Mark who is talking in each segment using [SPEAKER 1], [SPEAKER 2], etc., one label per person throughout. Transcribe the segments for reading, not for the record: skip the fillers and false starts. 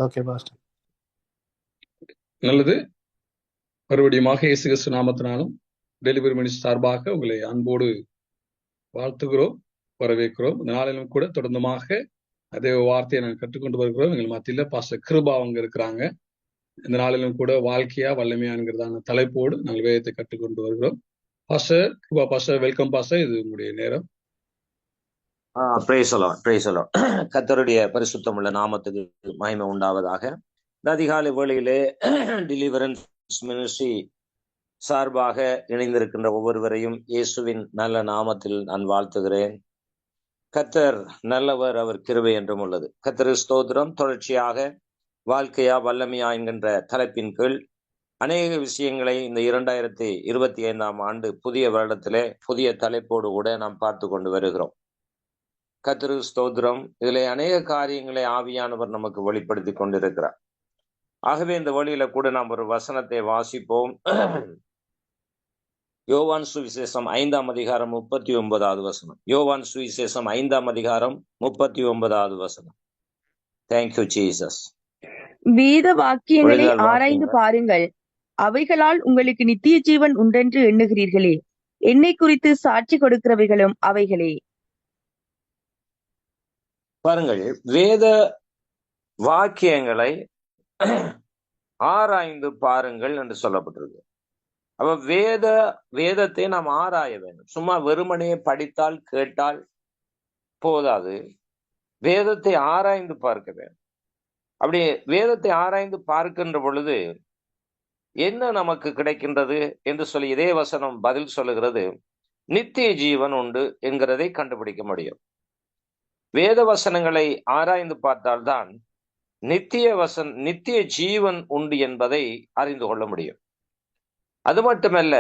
[SPEAKER 1] Okay pastor.
[SPEAKER 2] நல்லது. மறுபடியுமாக இயேசு கிறிஸ்து நாமத்தினாலும் டெலிவரி மினிஸ்டர் சார்பாக உங்களை அன்போடு வாழ்த்துகிறோம், வரவேற்கிறோம். இந்த நாளிலும் கூட தொடர்ந்துமாக அதே வார்த்தையை நாங்கள் கற்றுக்கொண்டு வருகிறோம். எங்கள் மத்தியில பாஸ்டர் கிருபா அவங்க இருக்கிறாங்க. இந்த நாளிலும் கூட வாழ்க்கையா வல்லமையான்கிறதான தலைப்போடு நாங்கள் வேதத்தை கற்றுக்கொண்டு வருகிறோம். Pastor Kiruba pastor, welcome pastor. இது உங்களுடைய நேரம்.
[SPEAKER 3] கர்த்தருடைய பரிசுத்தமுள்ள நாமத்துக்கு மகிமை உண்டாவதாக. இந்த அதிகாலை வேளையிலே டெலிவரன்ஸ் மினிஸ்ட்ரி சார்பாக இணைந்திருக்கின்ற ஒவ்வொருவரையும் இயேசுவின் நல்ல நாமத்தில் நான் வாழ்த்துகிறேன். கர்த்தர் நல்லவர், அவர் கிருபை என்றும் உள்ளது. கர்த்தர் ஸ்தோத்திரம். தொடர்ச்சியாக வாழ்க்கையா வல்லமையா என்கின்ற தலைப்பின் கீழ் அநேக விஷயங்களை இந்த 2025 ஆண்டு புதிய வருடத்திலே புதிய தலைப்போடு கூட நாம் பார்த்து கொண்டு வருகிறோம். கர்த்தர் ஸ்தோத்திரம். இதிலே அநேக காரியங்களை ஆவியானவர் நமக்கு வெளிப்படுத்தி கொண்டிருக்கிறார். ஆகவே இந்த வழியில கூட நாம் ஒரு வசனத்தை வாசிப்போம். யோவான் சுவிசேஷம் 5ஆம் அதிகாரம் 39வது வசனம். யோவான் சுவிசேஷம் 5ஆம் அதிகாரம் 39வது வசனம். Thank you Jesus.
[SPEAKER 4] வேத வாக்கியங்களை ஆராய்ந்து பாருங்கள், அவைகளால் உங்களுக்கு நித்திய ஜீவன் உண்டென்று எண்ணுகிறீர்களே, என்னை குறித்து சாட்சி கொடுக்கிறவைகளும் அவைகளே.
[SPEAKER 3] பாருங்கள், வேத வாக்கியங்களை ஆராய்ந்து பாருங்கள் என்று சொல்லப்பட்டிருக்கு. அப்ப வேதத்தை நாம் ஆராய வேண்டும். சும்மா வெறுமனே படித்தால் கேட்டால் போதாது, வேதத்தை ஆராய்ந்து பார்க்க வேண்டும். அப்படி வேதத்தை ஆராய்ந்து பார்க்கின்ற பொழுது என்ன நமக்கு கிடைக்கின்றது என்று சொல்லி இதே வசனம் பதில் சொல்லுகிறது. நித்திய ஜீவன் உண்டு என்கிறதை கண்டுபிடிக்க முடியும். வேத வசனங்களை ஆராய்ந்து பார்த்தால்தான் நித்திய ஜீவன் உண்டு என்பதை அறிந்து கொள்ள முடியும். அது மட்டுமல்ல,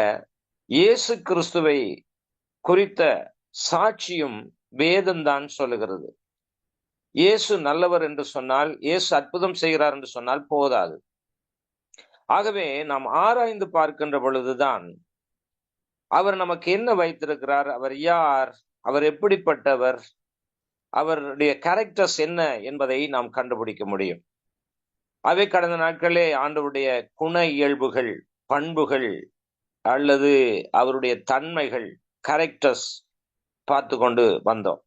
[SPEAKER 3] இயேசு கிறிஸ்துவை குறித்த சாட்சியும் வேதம்தான் சொல்லுகிறது. இயேசு நல்லவர் என்று சொன்னால், இயேசு அற்புதம் செய்கிறார் என்று சொன்னால் போதாது. ஆகவே நாம் ஆராய்ந்து பார்க்கின்ற பொழுதுதான் அவர் நமக்கு என்ன வைத்திருக்கிறார், அவர் யார், அவர் எப்படிப்பட்டவர், அவருடைய கேரக்டர்ஸ் என்ன என்பதை நாம் கண்டுபிடிக்க முடியும். அவை கடந்த நாட்களே ஆண்டவருடைய குண இயல்புகள், பண்புகள் அல்லது அவருடைய தன்மைகள், கேரக்டர்ஸ் பார்த்து கொண்டு வந்தோம்.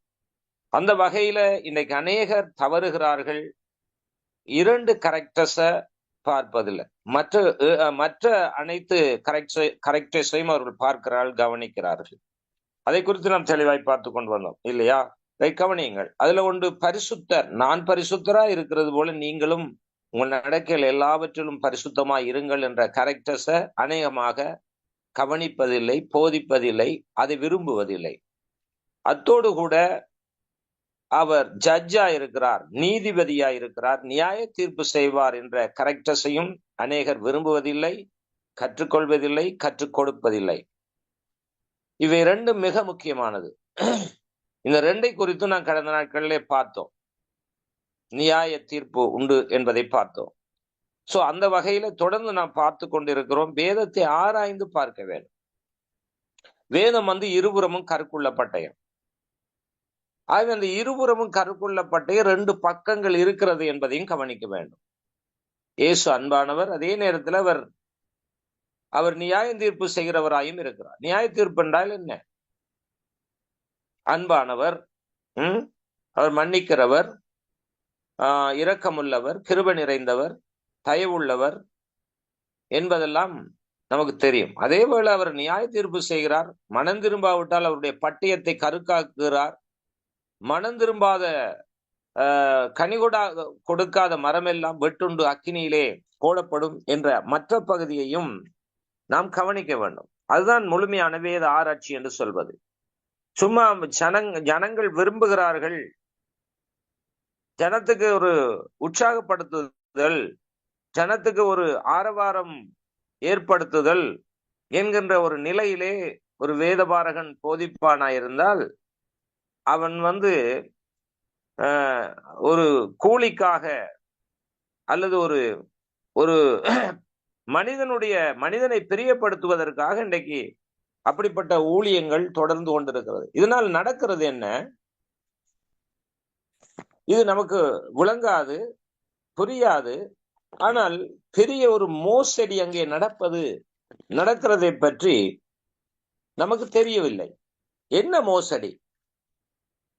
[SPEAKER 3] அந்த வகையில இன்னைக்கு அநேகர் தவறுகிறார்கள். 2 கேரக்டர்ஸை பார்ப்பதில்லை, மற்ற அனைத்து கரெக்டர்ஸையும் அவர்கள் பார்க்கிறார்கள், கவனிக்கிறார்கள். அதை குறித்து நாம் தெளிவாய் பார்த்து கொண்டு வந்தோம் இல்லையா? கவனியுங்கள். அதுல ஒன்று பரிசுத்தர். நான் பரிசுத்தரா இருக்கிறது போல நீங்களும் உங்கள் நடக்கையில் எல்லாவற்றிலும் பரிசுத்தமாய் இருங்கள் என்ற கேரக்டர்ஸை அநேகமாக கவனிப்பதில்லை, போதிப்பதில்லை, அதை விரும்புவதில்லை. அத்தோடு கூட அவர் ஜட்ஜா இருக்கிறார், நீதிபதியா இருக்கிறார், நியாய தீர்ப்பு செய்வார் என்ற கேரக்டர்ஸையும் அநேகர் விரும்புவதில்லை, கற்றுக்கொள்வதில்லை, கற்றுக் கொடுப்பதில்லை. இவை 2 மிக முக்கியமானது. இந்த 2 குறித்தும் நான் கடந்த நாட்களிலே பார்த்தோம். நியாய தீர்ப்பு உண்டு என்பதை பார்த்தோம். சோ அந்த வகையில தொடர்ந்து நாம் பார்த்து கொண்டிருக்கிறோம். வேதத்தை ஆராய்ந்து பார்க்க வேண்டும். வேதம் இருபுறமும் கருக்குள்ள பட்டயம். ஆகவே அந்த இருபுறமும் கருக்குள்ள பட்டயம் 2 பக்கங்கள் இருக்கிறது என்பதையும் கவனிக்க வேண்டும். இயேசு அன்பானவர், அதே நேரத்தில் அவர் நியாய தீர்ப்பு செய்கிறவராயும் இருக்கிறார். நியாய தீர்ப்பு என்றால் என்ன? அன்பானவர், அவர் மன்னிக்கிறவர், இரக்கமுள்ளவர், கிருபை நிறைந்தவர், தயவுள்ளவர் என்பதெல்லாம் நமக்கு தெரியும். அதே போல அவர் நியாய தீர்ப்பு செய்கிறார். மனம் திரும்பாவிட்டால் அவருடைய பட்டயத்தை கருக்காக்குகிறார். மனம் திரும்பாத கனி கொடுக்காத மரமெல்லாம் வெட்டுண்டு அக்கினியிலே போடப்படும் என்ற மற்ற பகுதியையும் நாம் கவனிக்க வேண்டும். அதுதான் முழுமையான வேத ஆராய்ச்சி என்று சொல்வது. சும்மா ஜனங்கள் விரும்புகிறார்கள், ஜனத்துக்கு ஒரு உற்சாகப்படுத்துதல், ஜனத்துக்கு ஒரு ஆரவாரம் ஏற்படுத்துதல் என்கின்ற ஒரு நிலையிலே ஒரு வேதபாரகன் போதிப்பானாயிருந்தால் அவன் ஒரு கூலிக்காக அல்லது ஒரு மனிதனை பிரியப்படுத்துவதற்காக இன்றைக்கு அப்படிப்பட்ட ஊழியங்கள் தொடர்ந்து கொண்டிருக்கிறது. இதனால் நடக்கிறது என்ன? இது நமக்கு விளங்காது, புரியாது. ஆனால் பெரிய ஒரு மோசடி அங்கே நடக்கிறதை பற்றி நமக்கு தெரியவில்லை. என்ன மோசடி?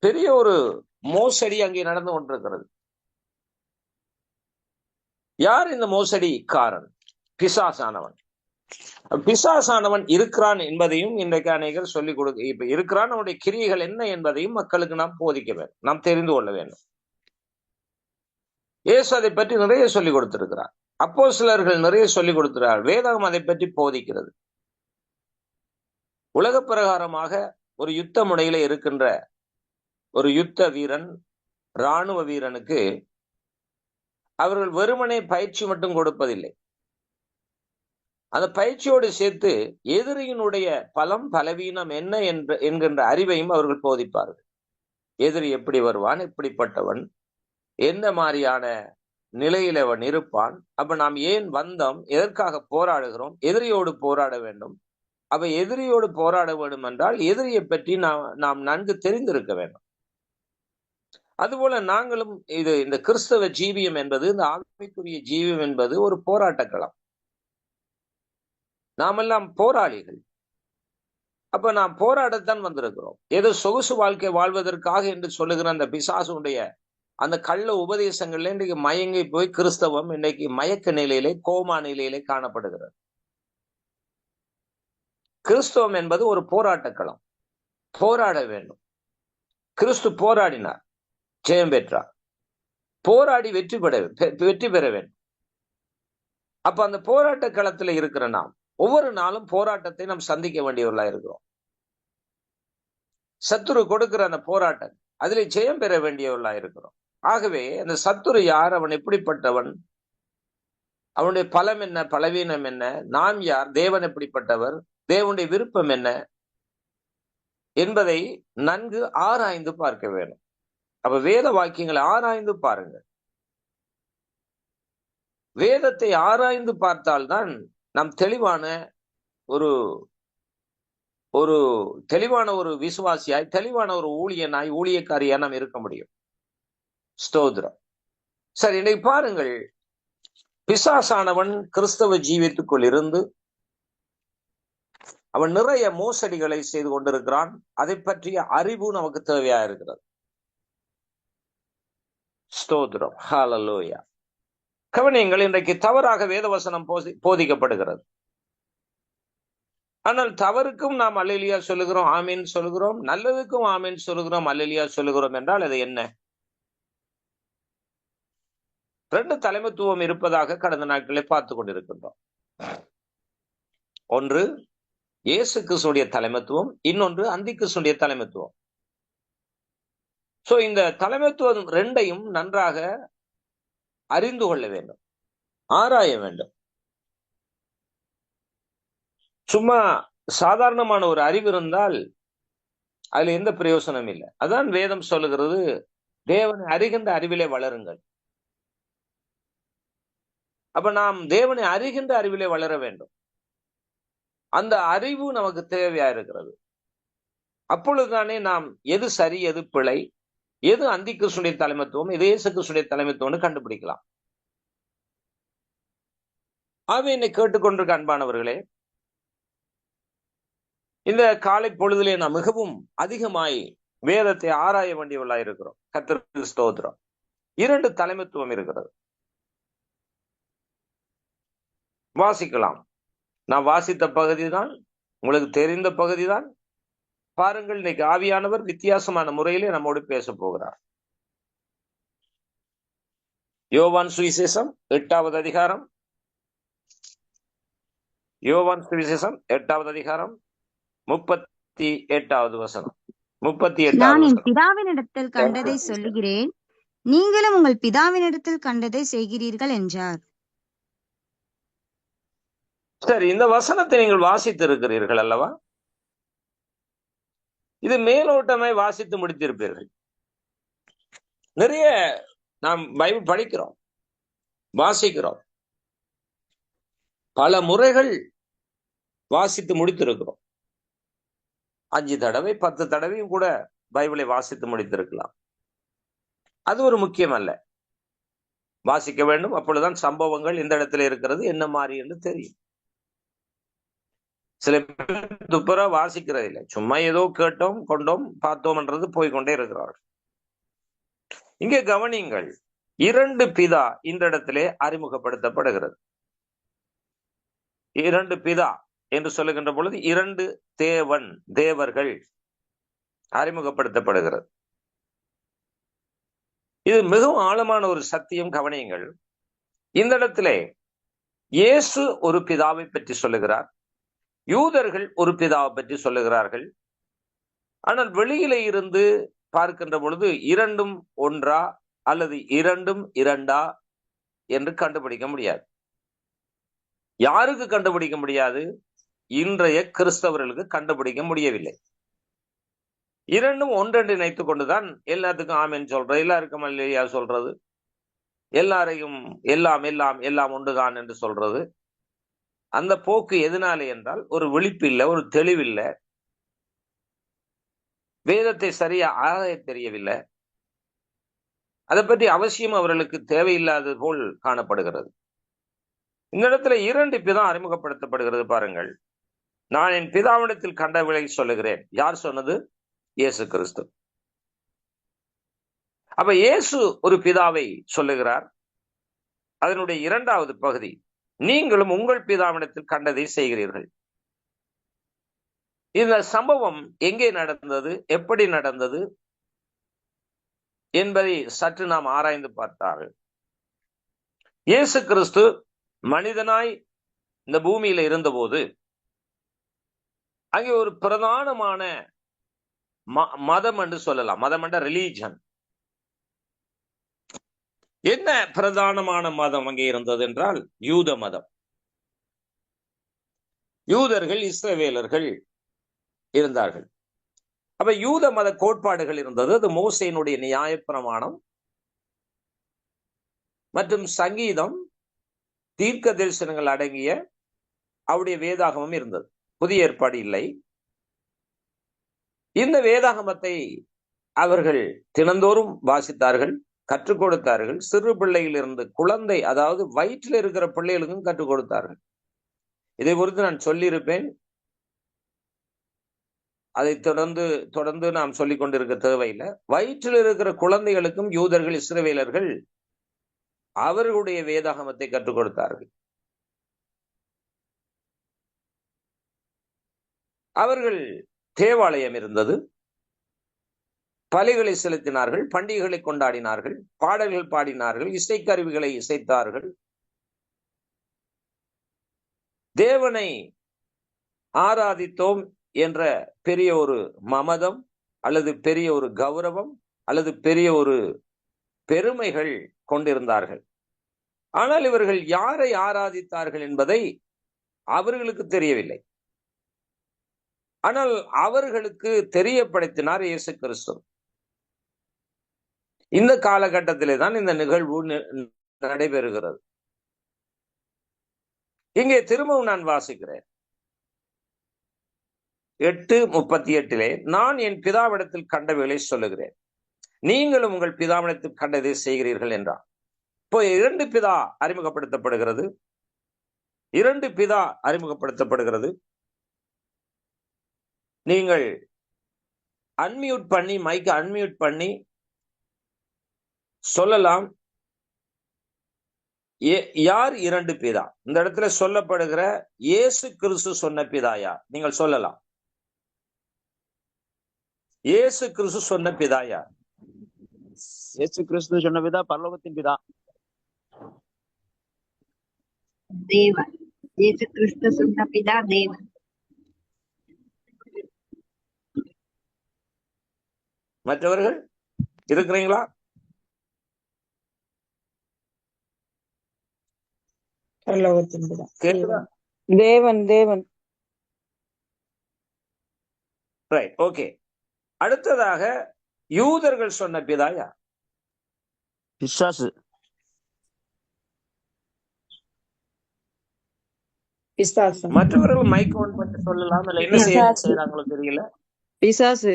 [SPEAKER 3] பெரிய ஒரு மோசடி அங்கே நடந்து கொண்டிருக்கிறது. யார் இந்த மோசடிக்காரன்? பிசாசானவன். பிசாசானவன் இருக்கிறான் என்பதையும் இன்றைக்கு அநேகர் சொல்லிக் கொடுக்க, இப்ப இருக்கிறான், அவனுடைய கிரியைகள் என்ன என்பதையும் மக்களுக்கு நாம் போதிக்க வேண்டும், நாம் தெரிந்து கொள்ள வேண்டும். இயேசு அதை பற்றி நிறைய சொல்லிக் கொடுத்திருக்கிறார். அப்போஸ்தலர்கள் நிறைய சொல்லிக் கொடுக்கிறார். வேதம் அதை பற்றி போதிக்கிறது. உலக பிரகாரமாக ஒரு யுத்த முனையில இருக்கின்ற ஒரு யுத்த வீரன், இராணுவ வீரனுக்கு அவர்கள் வெறுமனே பயிற்சி மட்டும் கொடுப்பதில்லை. அந்த பயிற்சியோடு சேர்த்து எதிரியினுடைய பலம் பலவீனம் என்ன என்கின்ற அறிவையும் அவர்கள் போதிப்பார்கள். எதிரி எப்படி வருவான், எப்படிப்பட்டவன், எந்த மாதிரியான நிலையில் அவன் இருப்பான், அப்ப நாம் ஏன் வந்தோம், எதற்காக போராடுகிறோம், எதிரியோடு போராட வேண்டும். அப்ப எதிரியோடு போராட வேண்டும் என்றால் எதிரியை பற்றி நாம் நன்கு தெரிந்திருக்க வேண்டும். அதுபோல நாங்களும் இந்த கிறிஸ்தவ ஜீவியம் என்பது, இந்த ஆவிக்குரிய ஜீவியம் என்பது ஒரு போராட்ட களம். நாமெல்லாம் போராளிகள். அப்ப நாம் போராடத்தான் வந்திருக்கிறோம். ஏதோ சொகுசு வாழ்க்கை வாழ்வதற்காக என்று சொல்லுகிற அந்த பிசாசுடைய அந்த கள்ள உபதேசங்கள்ல இன்றைக்கு மயங்கி போய் கிறிஸ்தவம் இன்னைக்கு மயக்க நிலையிலே, கோமா நிலையிலே காணப்படுகிறது. கிறிஸ்தவம் என்பது ஒரு போராட்ட களம். போராட வேண்டும். கிறிஸ்து போராடினார், ஜெயம் பெற்றார். போராடி வெற்றி பெற வேண்டும். அப்ப அந்த போராட்ட களத்துல இருக்கிற நாம் ஒவ்வொரு நாளும் போராட்டத்தை நாம் சந்திக்க வேண்டியவர்களா இருக்கிறோம். சத்துரு கொடுக்கிற அந்த போராட்டம், அதிலே ஜெயம் பெற வேண்டியவர்களா இருக்கிறோம். ஆகவே அந்த சத்துரு யார், அவன் எப்படிப்பட்டவன், அவனுடைய பலம் என்ன, பலவீனம் என்ன, நாம் யார், தேவன் எப்படிப்பட்டவர், தேவனுடைய விருப்பம் என்ன என்பதை நன்கு ஆராய்ந்து பார்க்க வேண்டும். அப்ப வேத வாக்கியங்களை ஆராய்ந்து பாருங்கள். வேதத்தை ஆராய்ந்து பார்த்தால்தான் நாம் தெளிவான ஒரு விசுவாசியாய், தெளிவான ஒரு ஊழியக்காரியா நாம் இருக்க முடியும். ஸ்தோத்திரம். சரி, இன்னைக்கு பாருங்கள், பிசாசானவன் கிறிஸ்தவ ஜீவியத்துக்குள் இருந்து அவன் நிறைய மோசடிகளை செய்து கொண்டிருக்கிறான். அதை பற்றிய அறிவு நமக்கு தேவையா இருக்கிறது. ஸ்தோத்திரம். ஹல்லேலூயா. கவனியங்கள், இன்றைக்கு தவறாக வேதவசனம் போதிக்கப்படுகிறது. ஆனால் தவறுக்கும் நாம் அல்லேலூயா சொல்லுகிறோம், ஆமீன் சொல்லுகிறோம். நல்லதுக்கும் ஆமீன் சொல்லுகிறோம், அல்லேலூயா சொல்லுகிறோம் என்றால் அது என்ன? ரெண்டு தலைமைத்துவம் இருப்பதாக கடந்த நாட்களை பார்த்து கொண்டிருக்கின்றோம். ஒன்று இயேசு கிறிஸ்துடைய தலைமைத்துவம், இன்னொன்று அந்தி கிறிஸ்துடைய தலைமைத்துவம். சோ இந்த தலைமைத்துவம் ரெண்டையும் நன்றாக அறிந்து கொள்ள வேண்டும், ஆராய வேண்டும். சும்மா சாதாரணமான ஒரு அறிவு இருந்தால் அதுல எந்த பிரயோசனம் இல்லை. அதான் வேதம் சொல்லுகிறது, தேவனை அறிகின்ற அறிவிலே வளருங்கள். அப்ப நாம் தேவனை அறிகின்ற அறிவிலே வளர வேண்டும். அந்த அறிவு நமக்கு தேவையா இருக்கிறது. அப்பொழுதுதானே நாம் எது சரி, எது பிழை, எது அந்தி கிறிஸ்துடைய தலைமைத்துவம், எது இயேசு கிறிஸ்துடைய தலைமைத்துவம்னு கண்டுபிடிக்கலாம். ஆகவே என்னை கேட்டுக்கொண்டிருக்க அன்பானவர்களே, இந்த காலை பொழுதிலே நாம் மிகவும் அதிகமாய் வேதத்தை ஆராய வேண்டியவர்களாக இருக்கிறோம். கர்த்தருக்கு ஸ்தோத்திரம். இரண்டு தலைமைத்துவம் இருக்கிறது. வாசிக்கலாம். நான் வாசித்த பகுதி தான், உங்களுக்கு தெரிந்த பகுதி தான். பாருங்கள், இன்னைக்கு ஆவியானவர் வித்தியாசமான முறையிலே நம்மோடு பேச போகிறார். யோவான் சுவிசேஷம் 8வது அதிகாரம், யோவான் சுவிசேஷம் 8வது அதிகாரம் 38வது வசனம். 38வது
[SPEAKER 1] நான் என்
[SPEAKER 3] வசனம்.
[SPEAKER 1] பிதாவினிடத்தில் கண்டதை சொல்லுகிறேன், நீங்களும் உங்கள் பிதாவினிடத்தில் கண்டதை செய்கிறீர்கள் என்றார்.
[SPEAKER 3] சரி, இந்த வசனத்தை நீங்கள் வாசித்து இருக்கிறீர்கள் அல்லவா? இது மேலோட்டமாய் வாசித்து முடித்திருப்பீர்கள். நிறைய நாம் பைபிள் படிக்கிறோம், வாசிக்கிறோம், பல முறைகள் வாசித்து முடித்திருக்கிறோம். 5 தடவை 10 தடவையும் கூட பைபிளை வாசித்து முடித்திருக்கலாம். அது ஒரு முக்கியம் அல்ல. வாசிக்க வேண்டும். அப்பொழுதுதான் சம்பவங்கள் இந்த இடத்துல இருக்கிறது என்ன மாதிரி என்று தெரியும். சில பேர் துப்புரா வாசிக்கிறது இல்லை, சும்மா ஏதோ கேட்டோம் கொண்டோம் பார்த்தோம்ன்றது போய்கொண்டே இருக்கிறார்கள். இங்கே கவனிங்கள், 2 பிதா இந்த இடத்திலே அறிமுகப்படுத்தப்படுகிறது. 2 பிதா என்று சொல்லுகின்ற பொழுது 2 தேவர்கள் அறிமுகப்படுத்தப்படுகிறது. இது மிகவும் ஆழமான ஒரு சத்தியம். கவனியுங்கள், இந்த இடத்திலே இயேசு ஒரு பிதாவை பற்றி சொல்லுகிறார், யூதர்கள் ஒரு பிதாவை பற்றி சொல்லுகிறார்கள். ஆனால் வெளியில இருந்து பார்க்கின்ற பொழுது 2ம் ஒன்றா அல்லது 2ம் 2ஆ என்று கண்டுபிடிக்க முடியாது. யாருக்கு கண்டுபிடிக்க முடியாது? இன்றைய கிறிஸ்தவர்களுக்கு கண்டுபிடிக்க முடியவில்லை. 2ம் ஒன்றென்று நினைத்துக் கொண்டுதான் எல்லாத்துக்கும் ஆமென் சொல்றது, எல்லாருக்கும் அல்லேலூயா சொல்றது, எல்லாரையும் எல்லாம் எல்லாம் எல்லாம் ஒன்றுதான் என்று சொல்றது. அந்த போக்கு எதனாலே என்றால் ஒரு விழிப்பு இல்லை, ஒரு தெளிவில்லை, வேதத்தை சரியா ஆராய தெரியவில்லை, அதை பற்றி அவசியம் அவர்களுக்கு தேவையில்லாதது போல் காணப்படுகிறது. இந்த இடத்துல 2 பிதா அறிமுகப்படுத்தப்படுகிறது. பாருங்கள், நான் என் பிதாவிடத்தில் கண்டவைகளை சொல்லுகிறேன். யார் சொன்னது? இயேசு கிறிஸ்து. அப்ப இயேசு ஒரு பிதாவை சொல்லுகிறார். அதனுடைய 2வது பகுதி, நீங்களும் உங்கள் பிதாவிடத்தில் கண்டதை செய்கிறீர்கள். இந்த சம்பவம் எங்கே நடந்தது, எப்படி நடந்தது என்பதை சற்று நாம் ஆராய்ந்து பார்த்தால், இயேசு கிறிஸ்து மனிதனாய் இந்த பூமியில இருந்தபோது அங்கே ஒரு பிரதானமான மதம் என்று சொல்லலாம். மதம் என்ற ரிலீஜன். என்ன பிரதானமான மதம் அங்கே இருந்தது என்றால் யூத மதம். யூதர்கள், இஸ்ரவேலர்கள் இருந்தார்கள். அப்ப யூத மத கோட்பாடுகள் இருந்தது. அது மோசேயினுடைய நியாயப்பிரமாணம் மற்றும் சங்கீதம், தீர்க்க தரிசனங்கள் அடங்கிய அவருடைய வேதாகமம் இருந்தது. புதிய ஏற்பாடு இல்லை. இந்த வேதாகமத்தை அவர்கள் தினந்தோறும் வாசித்தார்கள், கற்றுக் கொடுத்தார்கள். சிறு பிள்ளையிலிருந்து குழந்தை, அதாவது வயிற்றில் இருக்கிற பிள்ளைகளுக்கும் கற்றுக் கொடுத்தார்கள். இதை குறித்து நான் சொல்லியிருப்பேன். அதை தொடர்ந்து நாம் சொல்லிக் கொண்டிருக்க தேவையில்லை. வயிற்றில் இருக்கிற குழந்தைகளுக்கும் யூதர்கள், இஸ்ரவேலர்கள் அவர்களுடைய வேதாகமத்தை கற்றுக் கொடுத்தார்கள். அவர்கள் தேவாலயம் இருந்தது, பலிகளை செலுத்தினார்கள், பண்டிகைகளை கொண்டாடினார்கள், பாடல்கள் பாடினார்கள், இசைக்கருவிகளை இசைத்தார்கள். தேவனை ஆராதித்தோம் என்ற பெரிய ஒரு மமதம் அல்லது பெரிய ஒரு கௌரவம் அல்லது பெரிய ஒரு பெருமைகள் கொண்டிருந்தார்கள். ஆனால் இவர்கள் யாரை ஆராதித்தார்கள் என்பதை அவர்களுக்கு தெரியவில்லை. ஆனால் அவர்களுக்கு தெரியப்படுத்தினார் இயேசு கிறிஸ்து. இந்த காலகட்டத்திலே தான் இந்த நிகழ்வு நடைபெறுகிறது. இங்கே திரும்பவும் நான் வாசிக்கிறேன். 8:38 நான் என் பிதாவிடத்தில் கண்டவைகளை சொல்லுகிறேன், நீங்களும் உங்கள் பிதாவிடத்தில் கண்டதை செய்கிறீர்கள் என்றார். இப்போ 2 பிதா அறிமுகப்படுத்தப்படுகிறது. 2 பிதா அறிமுகப்படுத்தப்படுகிறது. நீங்கள் அன்மியூட் பண்ணி, மைக்கை அன்மியூட் பண்ணி சொல்லலாம். யார் 2 பிதா? இந்த இடத்துல சொல்லப்படுகிற இயேசு கிறிஸ்து சொன்ன பிதா யார்? நீங்கள் சொல்லலாம். இயேசு கிறிஸ்து சொன்ன பிதா யார்?
[SPEAKER 5] இயேசு கிறிஸ்து சொன்ன பிதா பரலோகத்தின் பிதா
[SPEAKER 6] தேவன். இயேசு கிறிஸ்து சொன்ன பிதா தேவன்.
[SPEAKER 3] மற்றவர்கள் இருக்கிறீங்களா?
[SPEAKER 7] பரலோகத்தின் பிதா
[SPEAKER 3] கேக்குதா?
[SPEAKER 7] தேவன். தேவன்.
[SPEAKER 3] Right, okay. அடுத்ததாக யூதர்கள் சொன்ன பிதா யார்?
[SPEAKER 5] பிசாசு.
[SPEAKER 7] பிசாசு.
[SPEAKER 3] மற்றவர்கள் மைக் ஆன் பண்ணி சொல்லலாம். இல்ல என்ன செய்யறாங்களோ தெரியல.
[SPEAKER 7] பிசாசு.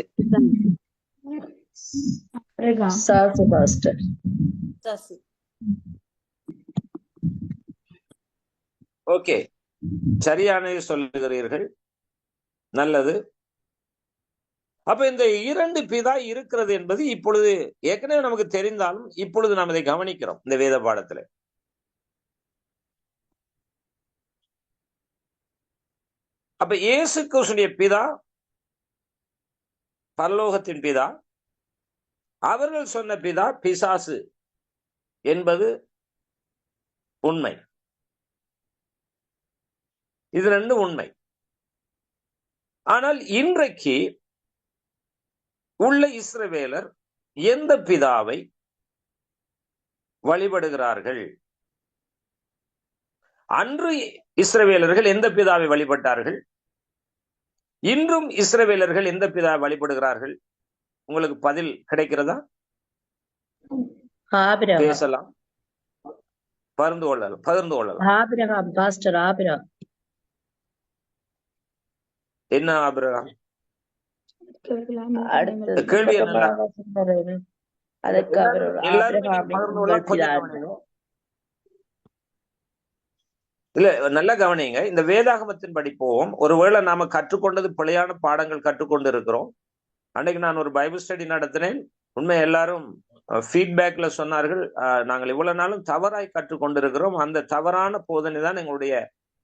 [SPEAKER 6] பிசாசு பாஸ்டர்.
[SPEAKER 3] ஓகே, சரியானதை சொல்லுகிறீர்கள், நல்லது. அப்ப இந்த 2 பிதா இருக்கிறது என்பது இப்பொழுது ஏற்கனவே நமக்கு தெரிந்தாலும் இப்பொழுது நாம் இதை கவனிக்கிறோம் இந்த வேத பாடத்துல. அப்ப இயேசு கிறிஸ்துவின் பிதா பரலோகத்தின் பிதா, அவர்கள் சொன்ன பிதா பிசாசு என்பது உண்மை. இது 2 உண்மை. ஆனால் இன்றைக்கு உள்ள இஸ்ரவேலர் எந்த பிதாவை வழிபடுகிறார்கள்? அன்று இஸ்ரவேலர்கள் எந்த பிதாவை வழிபட்டார்கள்? இன்றும் இஸ்ரவேலர்கள் எந்த பிதாவை வழிபடுகிறார்கள்? உங்களுக்கு பதில் கிடைக்கிறதா? பேசலாம், பகிர்ந்து கொள்ளலாம். என்ன ஆபிரகாம்? கேள்வி என்னன்னா, இல்ல, நல்ல கவனிங்க. இந்த வேதாகமத்தின் படி போவோம். ஒருவேளை நாம கற்றுக்கொண்டது பிழையான பாடங்கள் கற்றுக்கொண்டு இருக்கிறோம். அன்னைக்கு நான் ஒரு பைபிள் ஸ்டடி நடத்தினேன். உண்மை எல்லாரும் ஃபீட்பேக்ல சொன்னார்கள், நாங்கள் இவ்வளவு நாளும் தவறாய் கற்றுக்கொண்டிருக்கிறோம், அந்த தவறான போதனை தான் எங்களுடைய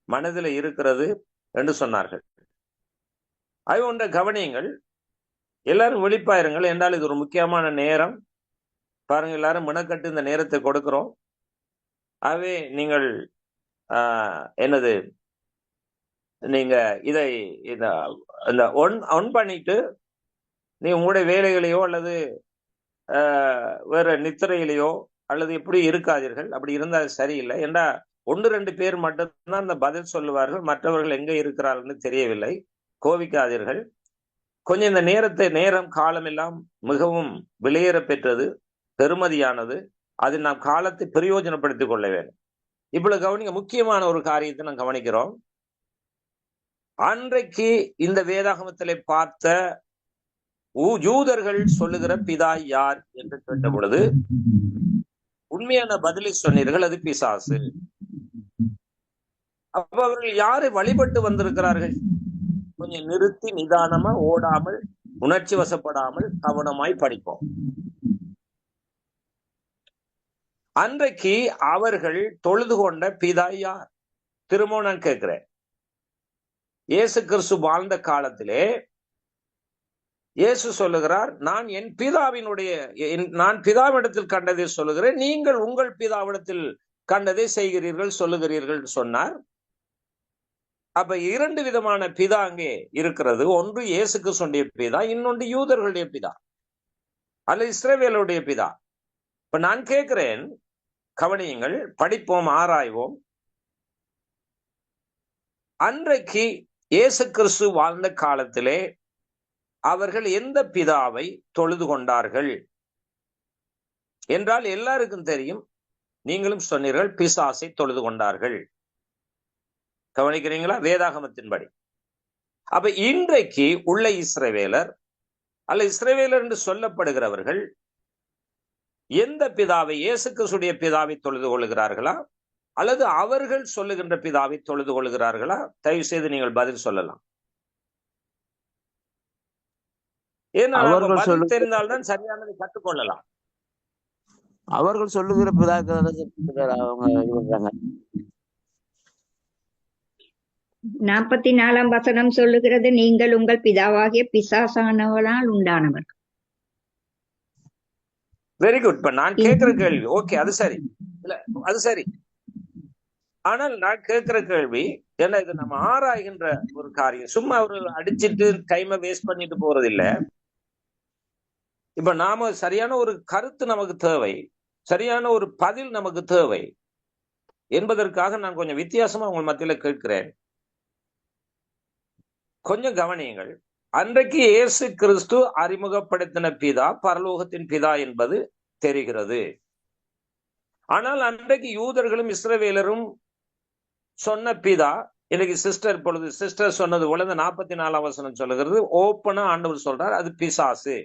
[SPEAKER 3] மனதில் இருக்கிறது என்று சொன்னார்கள். அது ஒன்றை கவனியுங்கள், எல்லாரும் விழிப்பாயிருங்கள். என்றால் இது ஒரு முக்கியமான நேரம். பாருங்க, எல்லாரும் மினக்கட்டு இந்த நேரத்தை கொடுக்கிறோம். ஆகவே நீங்கள் என்னது, நீங்க இதை இந்த ஒன் பண்ணிட்டு நீ உங்களுடைய வேலைகளையோ அல்லது வேற நித்திரையிலையோ அல்லது இப்படி இருக்காதீர்கள். அப்படி இருந்தால் சரியில்லை. ஏண்டா 1-2 பேர் மட்டும்தான் அந்த பதில் சொல்லுவார்கள், மற்றவர்கள் எங்க இருக்கிறார்கள்னு தெரியவில்லை. கோபிக்காதீர்கள். கொஞ்சம் இந்த நேரம் காலம் எல்லாம் மிகவும் விலையேற பெற்றது, பெருமதியானது. அதில் நாம் காலத்தை பிரயோஜனப்படுத்திக் கொள்ள வேண்டும். இவ்வளவு கவனிக்க முக்கியமான ஒரு காரியத்தை நாம் கவனிக்கிறோம். அன்றைக்கு இந்த வேதாகமத்திலே பார்த்த யூதர்கள் சொல்லுகிற பிதா யார் என்று கேட்ட பொழுது உண்மையான பதிலை சொன்னீர்கள், அது பிசாசு. அப்ப அவர்கள் யாரை வழிபட்டு வந்திருக்கிறார்கள்? கொஞ்சம் நிறுத்தி நிதானமா, ஓடாமல், உணர்ச்சி வசப்படாமல் கவனமாய் படிப்போம். அன்றைக்கு அவர்கள் தொழுது கொண்ட பிதா யார்? திரும்பவும் நான் கேட்கிறேன். இயேசு கிறிஸ்து வாழ்ந்த காலத்திலே இயேசு சொல்லுகிறார், நான் பிதாவிடத்தில் கண்டதை சொல்லுகிறேன், நீங்கள் உங்கள் பிதாவிடத்தில் கண்டதை செய்கிறீர்கள், சொல்லுகிறீர்கள் சொன்னார். அப்ப 2 விதமான பிதா அங்கே இருக்கிறது. ஒன்று இயேசு கிறிஸ்துடைய பிதா, இன்னொன்று யூதர்களுடைய பிதா அல்லது இஸ்ரவேலுடைய பிதா. இப்ப நான் கேட்கிறேன், கவனியுங்கள், படிப்போம், ஆராய்வோம். அன்றைக்கு இயேசு கிறிஸ்து வாழ்ந்த காலத்திலே அவர்கள் எந்த பிதாவை தொழுது கொண்டார்கள் என்றால் எல்லாருக்கும் தெரியும். நீங்களும் சொன்னீர்கள், பிசாசை தொழுது கொண்டார்கள். கவனிக்கிறீங்களா? வேதாகமத்தின்படி. அப்ப இன்றைக்கு உள்ள இஸ்ரவேலர் அல்ல இஸ்ரவேலர் என்று சொல்லப்படுகிறவர்கள் எந்த பிதாவை, இயேசு கிறிஸ்துடைய பிதாவை தொழுது கொள்கிறார்களா அல்லது அவர்கள் சொல்லுகின்ற பிதாவை தொழுது கொள்கிறார்களா? தயவு செய்து நீங்கள் பதில் சொல்லலாம். ஏன்னா பதில் தெரிந்தால்தான் சரியானதை கற்றுக்கொள்ளலாம்.
[SPEAKER 5] அவர்கள் சொல்லுகிற பிதாக்கள் அவங்க
[SPEAKER 6] 44ஆம் வசனம் சொல்லுகிறது, நீங்கள் உங்கள் பிதாவாகிய பிசாசானவளால் உண்டானவர்.
[SPEAKER 3] Very good. இப்ப நான் கேட்கிற கேள்வி, ஓகே, அது சரி, இல்ல அது சரி. ஆனால் நான் கேட்கிற கேள்வி என்ன, இது நம்ம ஆராய்கின்ற ஒரு காரியம். சும்மா ஒரு அடிச்சிட்டு டைமை வேஸ்ட் பண்ணிட்டு போறது இல்ல. இப்ப நாம சரியான ஒரு கருத்து நமக்கு தேவை, சரியான ஒரு பதில் நமக்கு தேவை என்பதற்காக நான் கொஞ்சம் வித்தியாசமா உங்கள் மத்தியில கேட்கிறேன். கொஞ்சம் கவனியுங்கள். அன்றைக்கு இயேசு கிறிஸ்து அறிமுகப்படுத்தின பிதா பரலோகத்தின் பிதா என்பது தெரிகிறது. ஆனால் அன்றைக்கு யூதர்களும் இஸ்ரவேலரும் சொன்ன பிதா, இன்னைக்கு சிஸ்டர் சொன்னது போல இந்த 44ஆம் வசனம் சொல்லுகிறது, ஓப்பனா ஆண்டவர் சொல்றார், அது பிசாசு.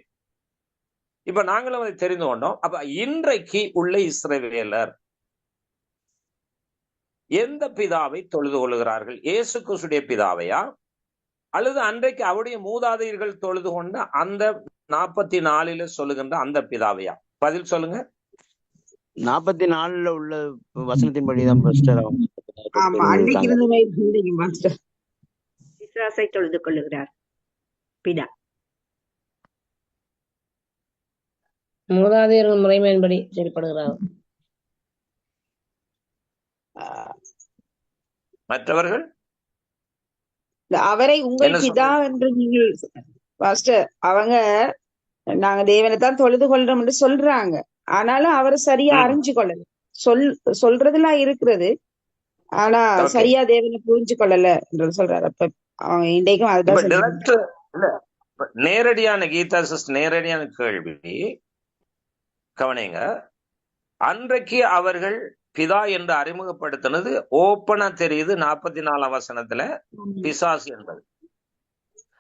[SPEAKER 3] இப்ப நாங்களும் அதை தெரிந்து கொண்டோம். அப்ப இன்றைக்கு உள்ள இஸ்ரவேலர் எந்த பிதாவை தொழுது கொள்ளுகிறார்கள்? இயேசு கிறிஸ்துடைய பிதாவையா, அல்லது அன்றைக்கு அவருடைய மூதாதையர்கள் தொழுது கொண்ட அந்த 44 சொல்லுகின்ற அந்த பிதாவையா? பதில் சொல்லுங்க.
[SPEAKER 5] 44 உள்ள வசனத்தின் படிதான் பாஸ்டர் அவங்க
[SPEAKER 6] ஆமா, அன்னைக்கு இருந்த மாஸ்டர் பிசாசை தொழுது கொள்ளுகிறார் பிதா.
[SPEAKER 8] மூதாதையர்கள் முறைமையின்படி செயல்படுகிறார்.
[SPEAKER 3] மற்றவர்கள்
[SPEAKER 7] அவரை உங்கள்
[SPEAKER 3] என்ன
[SPEAKER 7] பிதா
[SPEAKER 3] சொல்றது?
[SPEAKER 7] என்று நீங்கள் பாஸ்டர் அவங்க நாங்க தேவனை தான் தொழுது கொள்றோம் என்று சொல்றாங்க. ஆனாலும் அவரை சரியா அறிஞ்சு கொள்ளல. சொல்றதுலாம் இருக்கிறது, ஆனா
[SPEAKER 3] Okay.
[SPEAKER 7] சரியா தேவனை புரிஞ்சு கொள்ளல என்று சொல்றாரு. அப்ப அவங்க இன்றைக்கும்
[SPEAKER 3] இப்ப
[SPEAKER 7] அதுதான் சொல்றாங்க.
[SPEAKER 3] direct இல்ல, இப்ப நேரடியான கீதா சிஸ்டர் நேரடியான கேள்வி கவனிங்க. அன்றைக்கு அவர்கள் பிதா என்று அறிமுகப்படுத்தினது ஓப்பனா தெரியுது 44 வசனத்துல பிசாசு என்பது.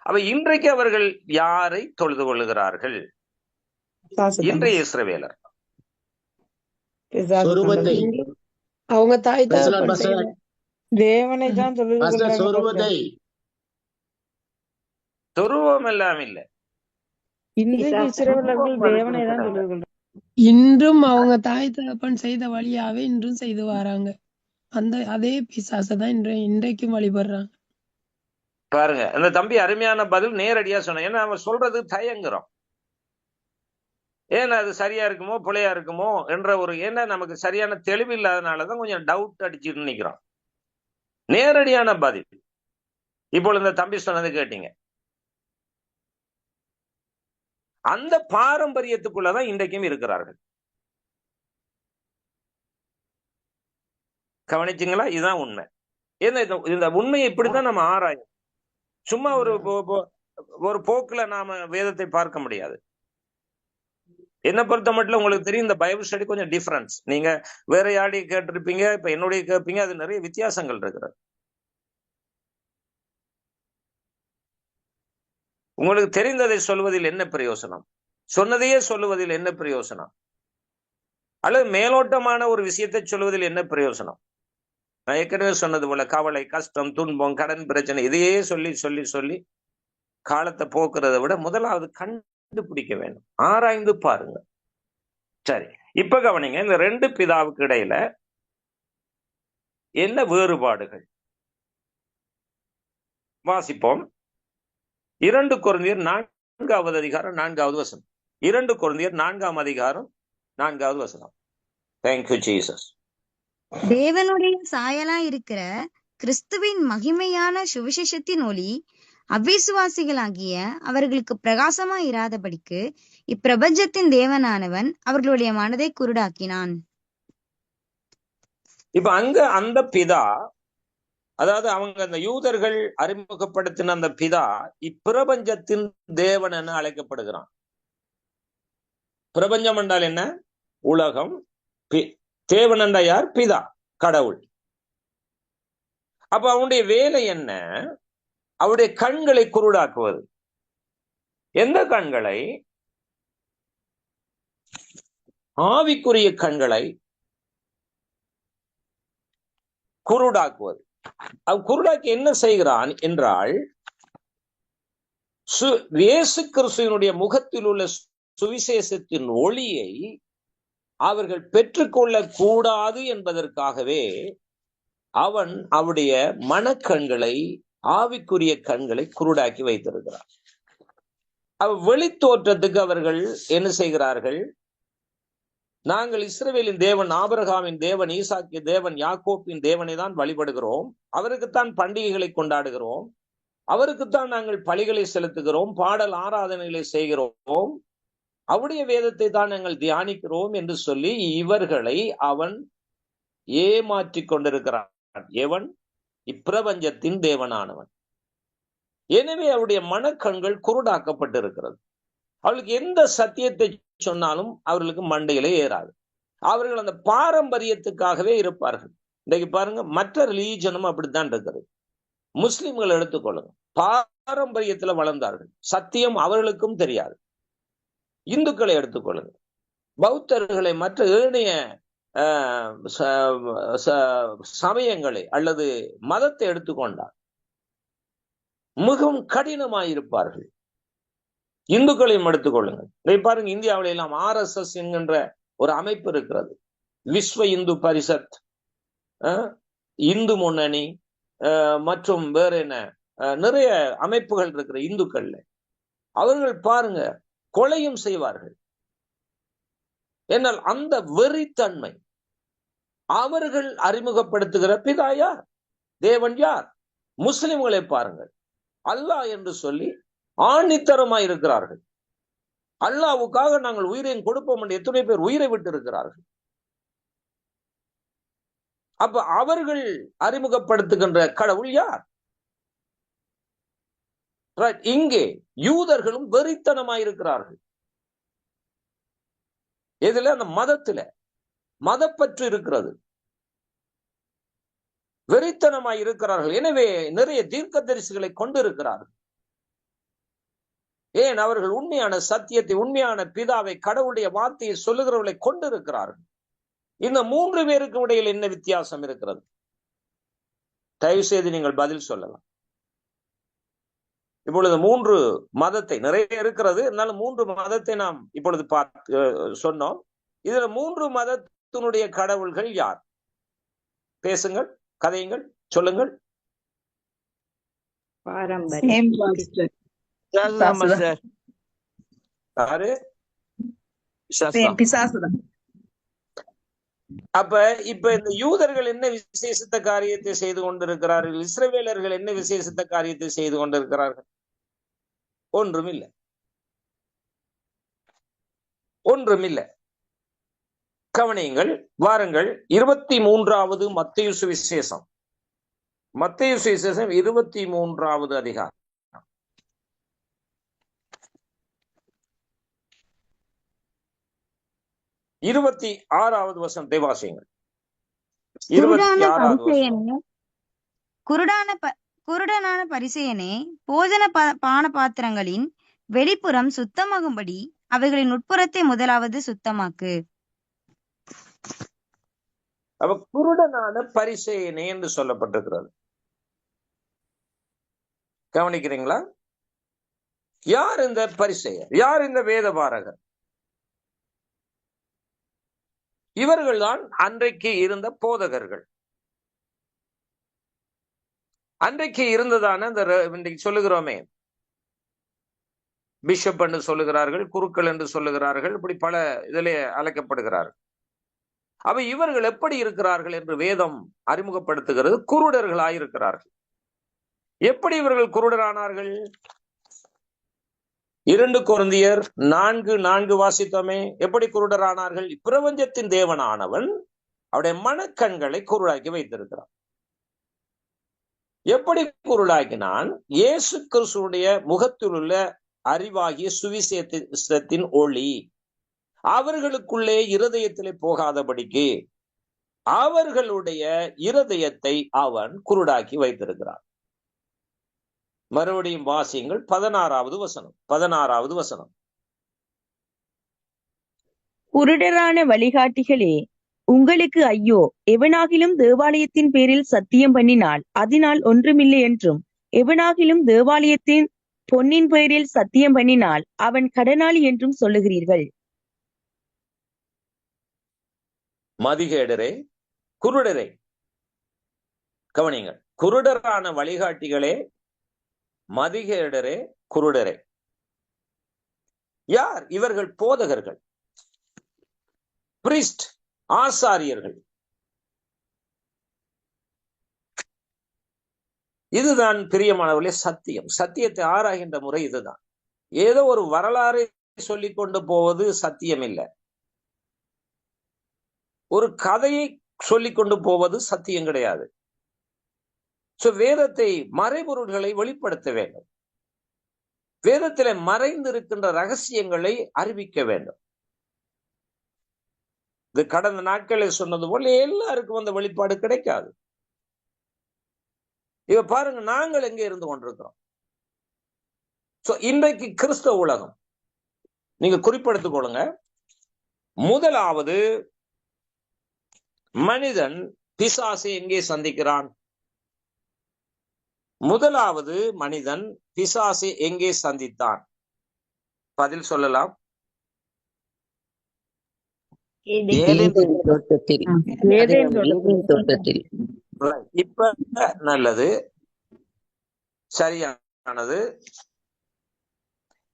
[SPEAKER 3] அப்ப இன்றைக்கு அவர்கள் யாரை தொழுது கொள்ளுகிறார்கள்?
[SPEAKER 7] பிசாசுதான்.
[SPEAKER 3] இன்றைய இஸ்ரவேலர்
[SPEAKER 7] பிசாசுதான்.
[SPEAKER 9] சொரூபத்தை
[SPEAKER 8] அவங்க தாய்
[SPEAKER 9] பாஸ்டர்
[SPEAKER 8] தகப்பன்
[SPEAKER 9] பாஸ்டர்
[SPEAKER 8] செய்த
[SPEAKER 7] தேவனை தான் தொழுது
[SPEAKER 9] பாஸ்டர்
[SPEAKER 7] கொள்றாங்க.
[SPEAKER 9] சொரூபத்தை
[SPEAKER 3] துருவம் எல்லாம் இல்லை.
[SPEAKER 7] இன்றைக்கு இஸ்ரவேலர்கள் தேவனை தான் தொழுது கொள்றாங்க.
[SPEAKER 8] இன்றும் அவங்க தாய் தகப்பன் செய்த வழியாவே இன்றும் செய்து வராங்க. அதே பிசாசை தான் இன்றைக்கும் வழிபடுறாங்க.
[SPEAKER 3] பாருங்க, அந்த தம்பி அருமையான பதில் நேரடியா சொன்ன. ஏன்னா அவன் சொல்றது தயங்குறோம். ஏன்னா அது சரியா இருக்குமோ பிழையா இருக்குமோ என்ற ஒரு, ஏன்னா நமக்கு சரியான தெளிவு இல்லாதனாலதான் கொஞ்சம் டவுட் அடிச்சுட்டு நிக்கிறோம். நேரடியான பதில். இப்போ இந்த தம்பி சொன்னது கேட்டீங்க. அந்த பாரம்பரியத்துக்குள்ளதான் இன்றைக்கும் இருக்கிறார்கள். கவனிச்சிங்களா? இதுதான் உண்மை. ஏன்னா இந்த உண்மையை இப்படித்தான் நம்ம ஆராயும். சும்மா ஒரு போக்குல நாம வேதத்தை பார்க்க முடியாது. என்ன பொறுத்த மட்டும் உங்களுக்கு தெரியும், இந்த பைபிள் ஸ்டடி கொஞ்சம் டிஃபரன்ஸ். நீங்க வேற யாரைய கேட்டிருப்பீங்க, இப்ப என்னுடைய கேட்பீங்க, அது நிறைய வித்தியாசங்கள் இருக்கிறது. உங்களுக்கு தெரிந்ததை சொல்வதில் என்ன பிரயோசனம்? சொன்னதையே சொல்லுவதில் என்ன பிரயோசனம்? அல்லது மேலோட்டமான ஒரு விஷயத்தை சொல்வதில் என்ன பிரயோசனம்? நான் ஏற்கனவே சொன்னது போல கவலை, கஷ்டம், துன்பம், கடன் பிரச்சனை, இதையே சொல்லி சொல்லி சொல்லி காலத்தை போக்குறதை விட முதலாவது கண்டுபிடிக்க வேண்டும், ஆராய்ந்து பாருங்க. சரி, இப்ப கவனிங்க, இந்த 2 பிதாவுக்கு இடையில என்ன வேறுபாடுகள் வாசிப்போம். 2 கொரிந்தியர் 4வது அதிகாரம் 4வது வசனம். 2 கொரிந்தியர் 4ஆம் அதிகாரம் 4வது வசனம். Thank you Jesus.
[SPEAKER 1] தேவனுடைய சாயலா இருக்கிற கிறிஸ்துவின் மகிமையான சுவிசேஷத்தின் ஒளி அவிசுவாசிகளாகிய அவர்களுக்கு பிரகாசமா இராதபடிக்கு இப்பிரபஞ்சத்தின் தேவனானவன் அவர்களுடைய மனதை குருடாக்கினான்.
[SPEAKER 3] இப்ப அங்க அந்த பிதா, அதாவது அவங்க அந்த யூதர்கள் அறிமுகப்படுத்தின அந்த பிதா இப்பிரபஞ்சத்தின் தேவன் என அழைக்கப்படுகிறான். பிரபஞ்சம் என்றால் என்ன? உலகம். தேவன் என்றா யார்? பிதா, கடவுள். அப்ப அவனுடைய வேலை என்ன? அவருடைய கண்களை குருடாக்குவது. எந்த கண்களை? ஆவிக்குரிய கண்களை குருடாக்குவது. குருடாக்கி என்ன செய்கிறான் என்றால், இயேசு கிறிஸ்துவினுடைய முகத்தில் உள்ள சுவிசேஷத்தின் ஒளியை அவர்கள் பெற்றுக்கொள்ள கூடாது என்பதற்காகவே அவன் அவருடைய மனக்கண்களை, ஆவிக்குரிய கண்களை குருடாக்கி வைத்திருக்கிறார். வெளி தோற்றத்துக்கு அவர்கள் என்ன செய்கிறார்கள்? நாங்கள் இஸ்ரவேலின் தேவன், ஆபிரகாமின் தேவன், ஈசாக்கின் தேவன், யாக்கோப்பின் தேவனை தான் வழிபடுகிறோம், அவருக்குத்தான் பண்டிகைகளை கொண்டாடுகிறோம், அவருக்குத்தான் நாங்கள் பலிகளை செலுத்துகிறோம், பாடல் ஆராதனைகளை செய்கிறோம், அவருடைய வேதத்தை தான் நாங்கள் தியானிக்கிறோம் என்று சொல்லி இவர்களை அவன் ஏமாற்றிக் கொண்டிருக்கிறான். எவன்? இப்பிரபஞ்சத்தின் தேவனானவன். எனவே அவருடைய மனக்கண்கள் குருடாக்கப்பட்டிருக்கிறது. அவர்களுக்கு எந்த சத்தியத்தை சொன்னாலும் அவர்களுக்கு மண்டையிலே ஏறாது. அவர்கள் அந்த பாரம்பரியத்துக்காகவே இருப்பார்கள். இன்றைக்கு பாருங்க, மற்ற ரிலீஜனும் அப்படித்தான் இருக்கிறது. முஸ்லிம்கள் எடுத்துக்கொள்ளுங்க, பாரம்பரியத்துல வளர்ந்தார்கள், சத்தியம் அவர்களுக்கும் தெரியாது. இந்துக்களை எடுத்துக்கொள்ளுங்க, பௌத்தர்களை, மற்ற ஏனைய சமயங்களை அல்லது மதத்தை எடுத்துக்கொண்டால் மிகவும் கடினமாயிருப்பார்கள். இந்துக்களையும் எடுத்துக்கொள்ளுங்கள். இதை பாருங்க, இந்தியாவில எல்லாம் RSS என்கின்ற ஒரு அமைப்பு இருக்கிறது. விஸ்வ இந்து பரிஷத், இந்து முன்னணி மற்றும் வேற என்ன நிறைய அமைப்புகள் இருக்கிற இந்துக்கள்ல. அவர்கள் பாருங்க கொலையும் செய்வார்கள். என்னால் அந்த வெறித்தன்மை அவர்கள் அறிமுகப்படுத்துகிற பிதா யார், தேவன் யார்? முஸ்லிம்களை பாருங்கள், அல்லாஹ் என்று சொல்லி ஆணித்தரமாய் இருக்கிறார்கள். அல்லாஹ்வுக்காக நாங்கள் உயிரையும் கொடுப்போம் என்று எத்தனை பேர் உயிரை விட்டு இருக்கிறார்கள். அப்ப அவர்கள் அறிமுகப்படுத்துகின்ற கடவுள் யார்? இங்கே யூதர்களும் வெறித்தனமாய் இருக்கிறார்கள். எதுல? அந்த மதத்துல மதப்பற்று இருக்கிறது, வெறித்தனமாய் இருக்கிறார்கள். எனவே நிறைய தீர்க்கதரிசிகளை கொண்டிருக்கிறார்கள். ஏன்? அவர்கள் உண்மையான சத்தியத்தை, உண்மையான பிதாவை, கடவுளுடைய வார்த்தையை சொல்லுகிறவர்களை கொண்டிருக்கிறார்கள். இந்த 3 பேருக்கு இடையில் என்ன வித்தியாசம் இருக்கிறது? தயவு செய்து நீங்கள் பதில் சொல்லலாம். இப்பொழுது 3 மதத்தை, நிறைய இருக்கிறது, இருந்தாலும் 3 மதத்தை நாம் இப்பொழுது சொன்னோம். இதுல 3 மதத்தினுடைய கடவுள்கள் யார்? பேசுங்கள், கதையுங்கள், சொல்லுங்கள். அப்ப இப்ப இந்த யூதர்கள் என்ன விசேஷித்த காரியத்தை செய்து கொண்டிருக்கிறார்கள்? இஸ்ரவேலர்கள் என்ன விசேஷித்த காரியத்தை செய்து கொண்டிருக்கிறார்கள்? ஒன்றுமில்லை, ஒன்றுமில்லை. கவனியுங்கள், வாருங்கள். 23வது மத்தேயு சுவிசேஷம், மத்தேயு சுவிசேஷம் 23வது அதிகாரம் 26வது வசனத்தை வாசியுங்கள். 26வது வசனம்.
[SPEAKER 1] குருடனான பரிசேயனே, போஜன பான பாத்திரங்களின் வெளிப்புறம் சுத்தமாகும்படி அவைகளின் உட்புறத்தை முதலாவது சுத்தமாக்கு.
[SPEAKER 3] அப்ப குருடனான பரிசேயனே என்று சொல்லப்பட்டிருக்கிறது. கவனிக்கிறீங்களா? யார் இந்த பரிசேயர்? யார் இந்த வேதபாரகர்? இவர்கள் தான் அன்றைக்கு இருந்த போதகர்கள். அன்றைக்கு இருந்ததான இன்றைக்கு சொல்லுகிறோமே, பிஷப் என்று சொல்லுகிறார்கள், குருக்கள் என்று சொல்லுகிறார்கள், இப்படி பல இதிலே அழைக்கப்படுகிறார்கள். அப்ப இவர்கள் எப்படி இருக்கிறார்கள் என்று வேதம் அறிமுகப்படுத்துகிறது. குருடர்களாயிருக்கிறார்கள். எப்படி இவர்கள் குருடரானார்கள்? 2 கொரிந்தியர் 4:4 வாசித்தோமே. எப்படி குருடரானார்கள்? பிரபஞ்சத்தின் தேவனானவன் அவருடைய மனக்கண்களை குருடாக்கி வைத்திருக்கிறான். எப்படி குருடாக்கினான்? இயேசு கிறிஸ்துவுடைய முகத்தில் உள்ள அறிவாகிய சுவிசேஷத்தின் ஒளி அவர்களுக்குள்ளே இருதயத்திலே போகாதபடிக்கு அவர்களுடைய இருதயத்தை அவன் குருடாக்கி வைத்திருக்கிறான். மறுபடியும் வாசியுங்கள். 16வது வசனம். 16வது வசனம்.
[SPEAKER 4] குருடரான வழிகாட்டிகளே, உங்களுக்கு ஐயோ! எவனாகிலும் தேவாலயத்தின் பேரில் சத்தியம் பண்ணினால் அதனால் ஒன்றுமில்லை என்றும், எவனாகிலும் தேவாலயத்தின் பொன்னின் பெயரில் சத்தியம் பண்ணினால் அவன் கடனாளி என்றும் சொல்லுகிறீர்கள்.
[SPEAKER 3] மதிகேடரே, குருடரே, கவனிங்கள். குருடரான வழிகாட்டிகளே, மதிகேடரே, குருடரே. யார் இவர்கள்? போதகர்கள், பிரிஸ்ட், ஆசாரியர்கள். இதுதான் பிரியமானவர்களே சத்தியம். சத்தியத்தை ஆராய்கின்ற முறை இதுதான். ஏதோ ஒரு வரலாறை சொல்லிக் கொண்டு போவது சத்தியம் இல்லை. ஒரு கதையை சொல்லிக் கொண்டு போவது சத்தியம் கிடையாது. வேதத்தை, மறைபொருள்களை வெளிப்படுத்த வேண்டும். வேதத்திலே மறைந்திருக்கின்ற ரகசியங்களை அறிவிக்க வேண்டும். இது கடந்த நாட்களில் சொன்னது போல எல்லாருக்கும் அந்த வெளிப்பாடு கிடைக்காது. இவ பாருங்க, நாங்கள் எங்க இருந்து கொண்டிருக்கிறோம். இன்றைக்கு கிறிஸ்தவ உலகம், நீங்க குறிப்பெடுத்துக் கொள்ளுங்க. முதலாவது மனிதன் பிசாசை எங்கே சந்திக்கிறான்? முதலாவது மனிதன் பிசாசை எங்கே சந்தித்தான்? பதில் சொல்லலாம்.
[SPEAKER 4] தோட்டத்தில்.
[SPEAKER 3] இப்ப நல்லது, சரியானது.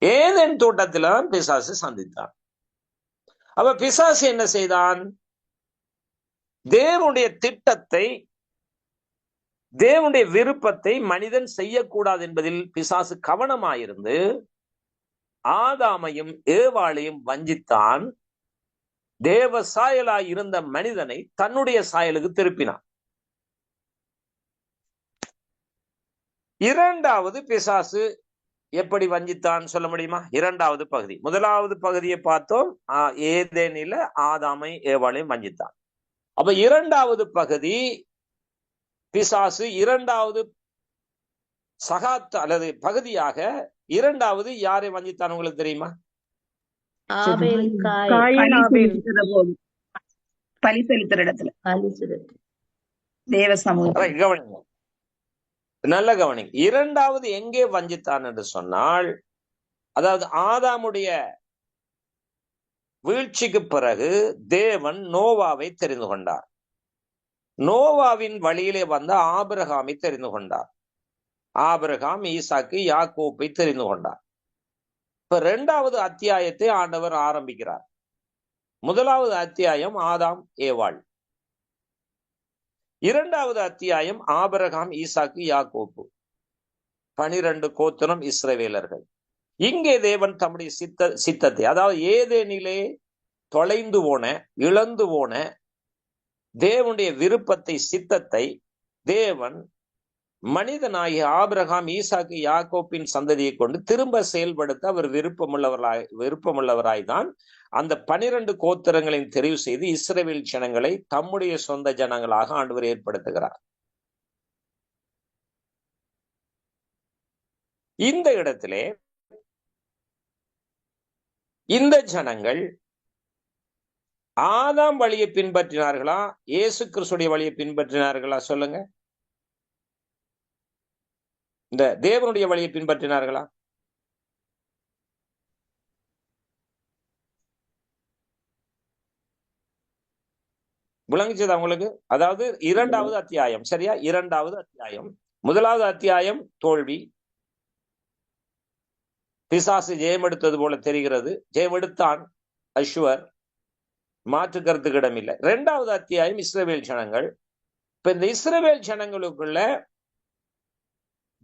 [SPEAKER 3] ஏதேன் தோட்டத்துல பிசாசு சந்தித்தான். அப்ப பிசாசு என்ன செய்தான்? தேவனுடைய திட்டத்தை, தேவனுடைய விருப்பத்தை மனிதன் செய்யக்கூடாது என்பதில் பிசாசு கவனமாயிருந்து ஆதாமையும் ஏவாளையும் வஞ்சித்தான். தேவ சாயலாய் இருந்த மனிதனை தன்னுடைய சாயலுக்கு திருப்பினான். இரண்டாவது பிசாசு எப்படி வஞ்சித்தான் சொல்ல முடியுமா? இரண்டாவது பகுதி. முதலாவது பகுதியை பார்த்தோம், ஏதேனில ஆதாமை ஏவாளையும் வஞ்சித்தான். அப்ப இரண்டாவது பகுதி பிசாசு இரண்டாவது சகாத் அல்லது பகுதியாக இரண்டாவது யாரை வஞ்சித்தான் உங்களுக்கு தெரியுமா?
[SPEAKER 7] பலி செலுத்துற இடத்துல தேவ சமூகம்.
[SPEAKER 3] கவனிங்க, நல்ல கவனிங்க. இரண்டாவது எங்கே வஞ்சித்தான் என்று சொன்னால், அதாவது ஆதாமுடைய வீழ்ச்சிக்கு பிறகு தேவன் நோவாவை தெரிந்து கொண்டார். நோவாவின் வழியிலே வந்த ஆபிரகாமை தெரிந்து கொண்டார். ஆபிரகாம் ஈசாக்கு யாக்கோப்பை தெரிந்து கொண்டார். இப்ப இரண்டாவது அத்தியாயத்தை ஆண்டவர் ஆரம்பிக்கிறார். முதலாவது அத்தியாயம் ஆதாம் ஏவாள், இரண்டாவது அத்தியாயம் ஆபிரகாம் ஈசாக்கு யாக்கோப்பு, 12 கோத்திரம் இஸ்ரவேலர்கள். இங்கே தேவன் தம்முடைய சித்தத்தை, அதாவது ஏதேனிலே தொலைந்து போன, இழந்து போன தேவனுடைய விருப்பத்தை, சித்தத்தை தேவன் மனிதனாகிய ஆபிரகாம் ஈசாக்கு யாக்கோப்பின் சந்ததியை கொண்டு திரும்ப செயல்படுத்த அவர் விருப்பமுள்ளவராய் தான் அந்த 12 கோத்திரங்களையும் தெரிவு செய்து இஸ்ரவேல் ஜனங்களை தம்முடைய சொந்த ஜனங்களாக ஆண்டவர் ஏற்படுத்துகிறார். இந்த இடத்திலே இந்த ஜனங்கள் ஆதாம் வழியை பின்பற்றினார்களா, இயேசு கிறிஸ்துடைய வழியை பின்பற்றினார்களா? சொல்லுங்க. இந்த தேவனுடைய வழியை பின்பற்றினார்களா? விளங்குச்சதா உங்களுக்கு? அதாவது இரண்டாவது அத்தியாயம், சரியா? இரண்டாவது அத்தியாயம். முதலாவது அத்தியாயம் தோல்வி, பிசாசு ஜெயம் எடுத்தது போல தெரிகிறது. ஜெயம் எடுத்தான், அஷ்வர், மாற்று கருத்துக்கு இடமில்லை. இரண்டாவது அத்தியாயம் இஸ்ரவேல் ஜனங்கள். இப்ப இந்த இஸ்ரவேல் ஜனங்களுக்குள்ள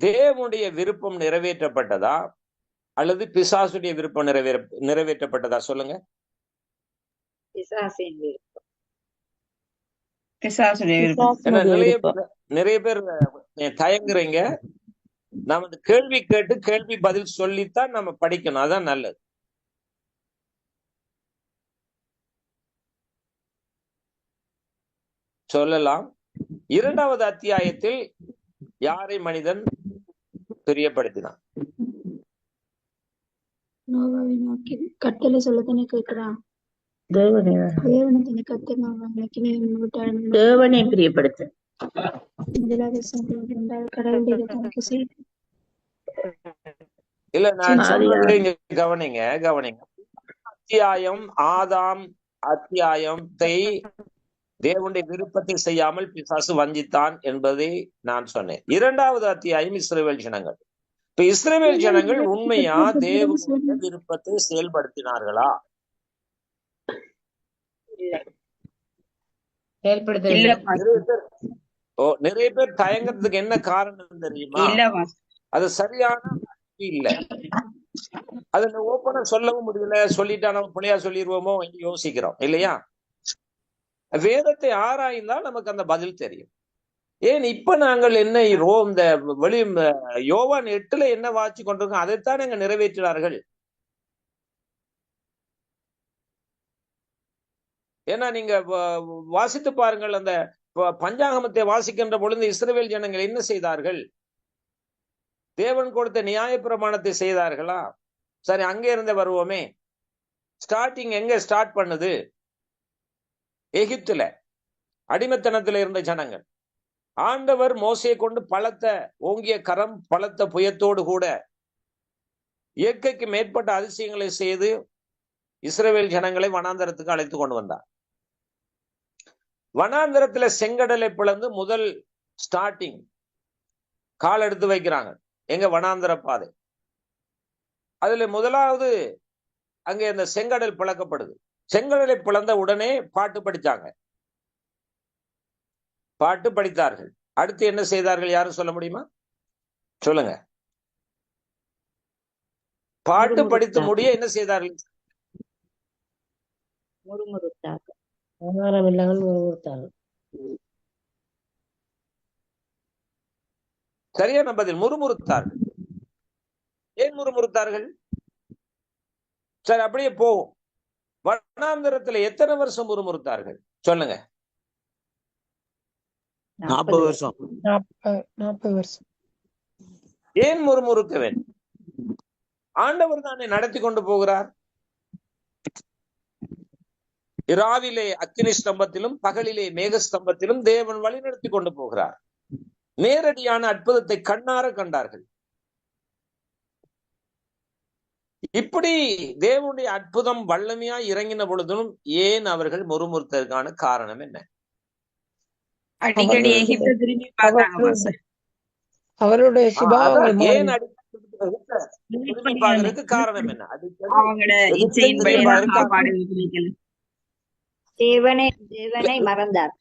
[SPEAKER 3] தேவனுடைய விருப்பம் நிறைவேற்றப்பட்டதா அல்லது பிசாசுடைய விருப்பம் நிறைவேற்றப்பட்டதா? சொல்லுங்க. நிறைய பேர் தயங்குறீங்க. நாம இந்த கேள்வி கேட்டு கேள்வி பதில் சொல்லித்தான் நம்ம படிக்கணும், அதான் நல்லது. சொல்லலாம். இரண்டாவது அத்தியாயத்தில் யாரை மனிதன் பிரியப்படுத்தினான்?
[SPEAKER 9] நோவாவை நோக்கி கட்டளை சொல்லத்தானே கேட்கிறான்.
[SPEAKER 4] தேவனை பிரியப்படுத்த
[SPEAKER 3] இல்ல, நான் சொல்றது கவனிங்க, கவனிங்க. அத்தியாயம் ஆதாம் அத்தியாயத்தை தேவனுடைய விருப்பத்தை செய்யாமல் பிசாசு வஞ்சித்தான் என்பதை நான் சொன்னேன். இரண்டாவது அத்தியாயம் இஸ்ரவேல் ஜனங்கள். இப்ப இஸ்ரவேல் ஜனங்கள் உண்மையா தேவனுடைய விருப்பத்தை செயல்படுத்தினார்களா? நிறைய பேர் தயங்குறதுக்கு என்ன காரணம் தெரியுமா? அது சரியான இல்ல. அது ஓப்பனா சொல்லவும் முடியல. சொல்லிட்டா நம்ம பிள்ளையா சொல்லிடுவோமோ யோசிக்கிறோம் இல்லையா? வேதத்தை ஆராய்ந்தால் நமக்கு அந்த பதில் தெரியும். ஏன் இப்ப நாங்கள் என்ன இந்த யோவான் 8 என்ன வாட்சி கொண்டிருக்கோம், அதைத்தான் அங்க நிறைவேற்றினார்கள். ஏன்னா நீங்க வாசித்து பாருங்கள், அந்த பஞ்சாங்கமத்தை வாசிக்கின்ற பொழுது இஸ்ரவேல் ஜனங்கள் என்ன செய்தார்கள்? தேவன் கொடுத்த நியாய பிரமாணத்தை செய்தார்களா? சரி, அங்கே இருந்து வருவோமே. ஸ்டார்டிங் எங்க ஸ்டார்ட் பண்ணுது? எகிப்துல. அடிமைத்தனத்தில் இருந்த ஜனங்கள். ஆண்டவர் மோசையை கொண்டு பலத்த ஓங்கிய கரம், பலத்த புயத்தோடு கூட இயற்கைக்கு மேற்பட்ட அதிசயங்களை செய்து இஸ்ரவேல் ஜனங்களை வனாந்தரத்துக்கு அழைத்து கொண்டு வந்தார். வனாந்தரத்துல செங்கடலை பிளந்து முதல் ஸ்டார்டிங் கால் எடுத்து வைக்கிறாங்க. எங்க வனாந்தர பாதை. அதுல முதலாவது அங்கே அந்த செங்கடல் பிளக்கப்படுது. செங்கடலை பிளந்த உடனே பாட்டு படித்தாங்க. பாட்டு படித்தார்கள். அடுத்து என்ன செய்தார்கள்? யாரும் சொல்ல முடியுமா? சொல்லுங்க. பாட்டு படித்து முடிய என்ன செய்தார்கள்?
[SPEAKER 6] முறுமுறுத்தார்கள்.
[SPEAKER 10] ஆகாரம் இல்லாமல் முறுமுறுத்தார்கள்.
[SPEAKER 3] சரியான பதில், முறுமுறுத்தார்கள். ஏன் முறுமுறுத்தார்கள்? சரி, அப்படியே போவோம். வனாந்தரத்துல எத்தனை வருஷம் முறுமுறுத்தார்கள்? சொல்லுங்க.
[SPEAKER 5] 40 வருஷம்.
[SPEAKER 8] 40 வருஷம்.
[SPEAKER 3] ஏன் முறுமுறுக்க வேண்டும்? ஆண்டவர் தானே நடத்தி கொண்டு போகிறார். இரவிலே அக்கினி ஸ்தம்பத்திலும் பகலிலே மேக ஸ்தம்பத்திலும் தேவன் வழி நடத்தி கொண்டு போகிறார். நேரடியான அற்புதத்தை கண்ணார கண்டார்கள். இப்படி தேவனுடைய அற்புதம் வல்லமையா இறங்கின பொழுதும் ஏன் அவர்கள் முறுமுறுத்ததற்கான காரணம் என்ன?
[SPEAKER 7] அடிக்கடி எகிப்தை திரும்பி பார்த்தாங்க.
[SPEAKER 8] அவருடைய சுபாவங்கள்
[SPEAKER 3] ஏன் திரும்பி பார்க்கறதுக்கு காரணம் என்ன?
[SPEAKER 6] அவங்களோட இச்சையின்படி சாப்பாடு கிடைக்கல. தேவனை மறந்தார்.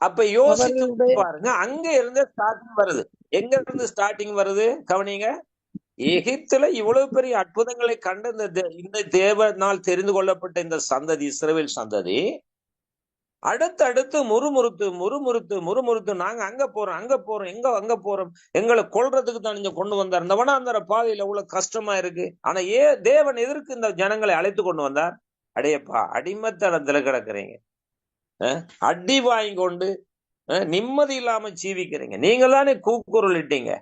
[SPEAKER 3] அப்ப யோசிச்சு பாருங்க. அங்க இருந்து ஸ்டார்டிங் வருது. எங்க இருந்து ஸ்டார்டிங் வருது? கவனிங்க. எகிப்துல இவ்வளவு பெரிய அற்புதங்களை கண்ட இந்த தேவனால் தெரிந்து கொள்ளப்பட்ட இந்த சந்ததி, இஸ்ரவேல் சந்ததி, அடுத்தடுத்து முறுமுறுத்து நாங்க அங்க போறோம் அங்க போறோம், எங்களை கொல்றதுக்கு தான் நீங்க கொண்டு வந்தார். இந்த வனாந்தர பாதையில அவ்வளவு கஷ்டமா இருக்கு. ஆனா தேவன் எதற்கு இந்த ஜனங்களை அழைத்து கொண்டு வந்தார்? அடையப்பா, அடிமத்தனத்துல கிடக்குறீங்க, அடி வாங்கி கொண்டு நிம்மதி இல்லாம ஜீவிக்கிறீங்க. நீங்க தானே கூக்குரல் இட்டீங்க.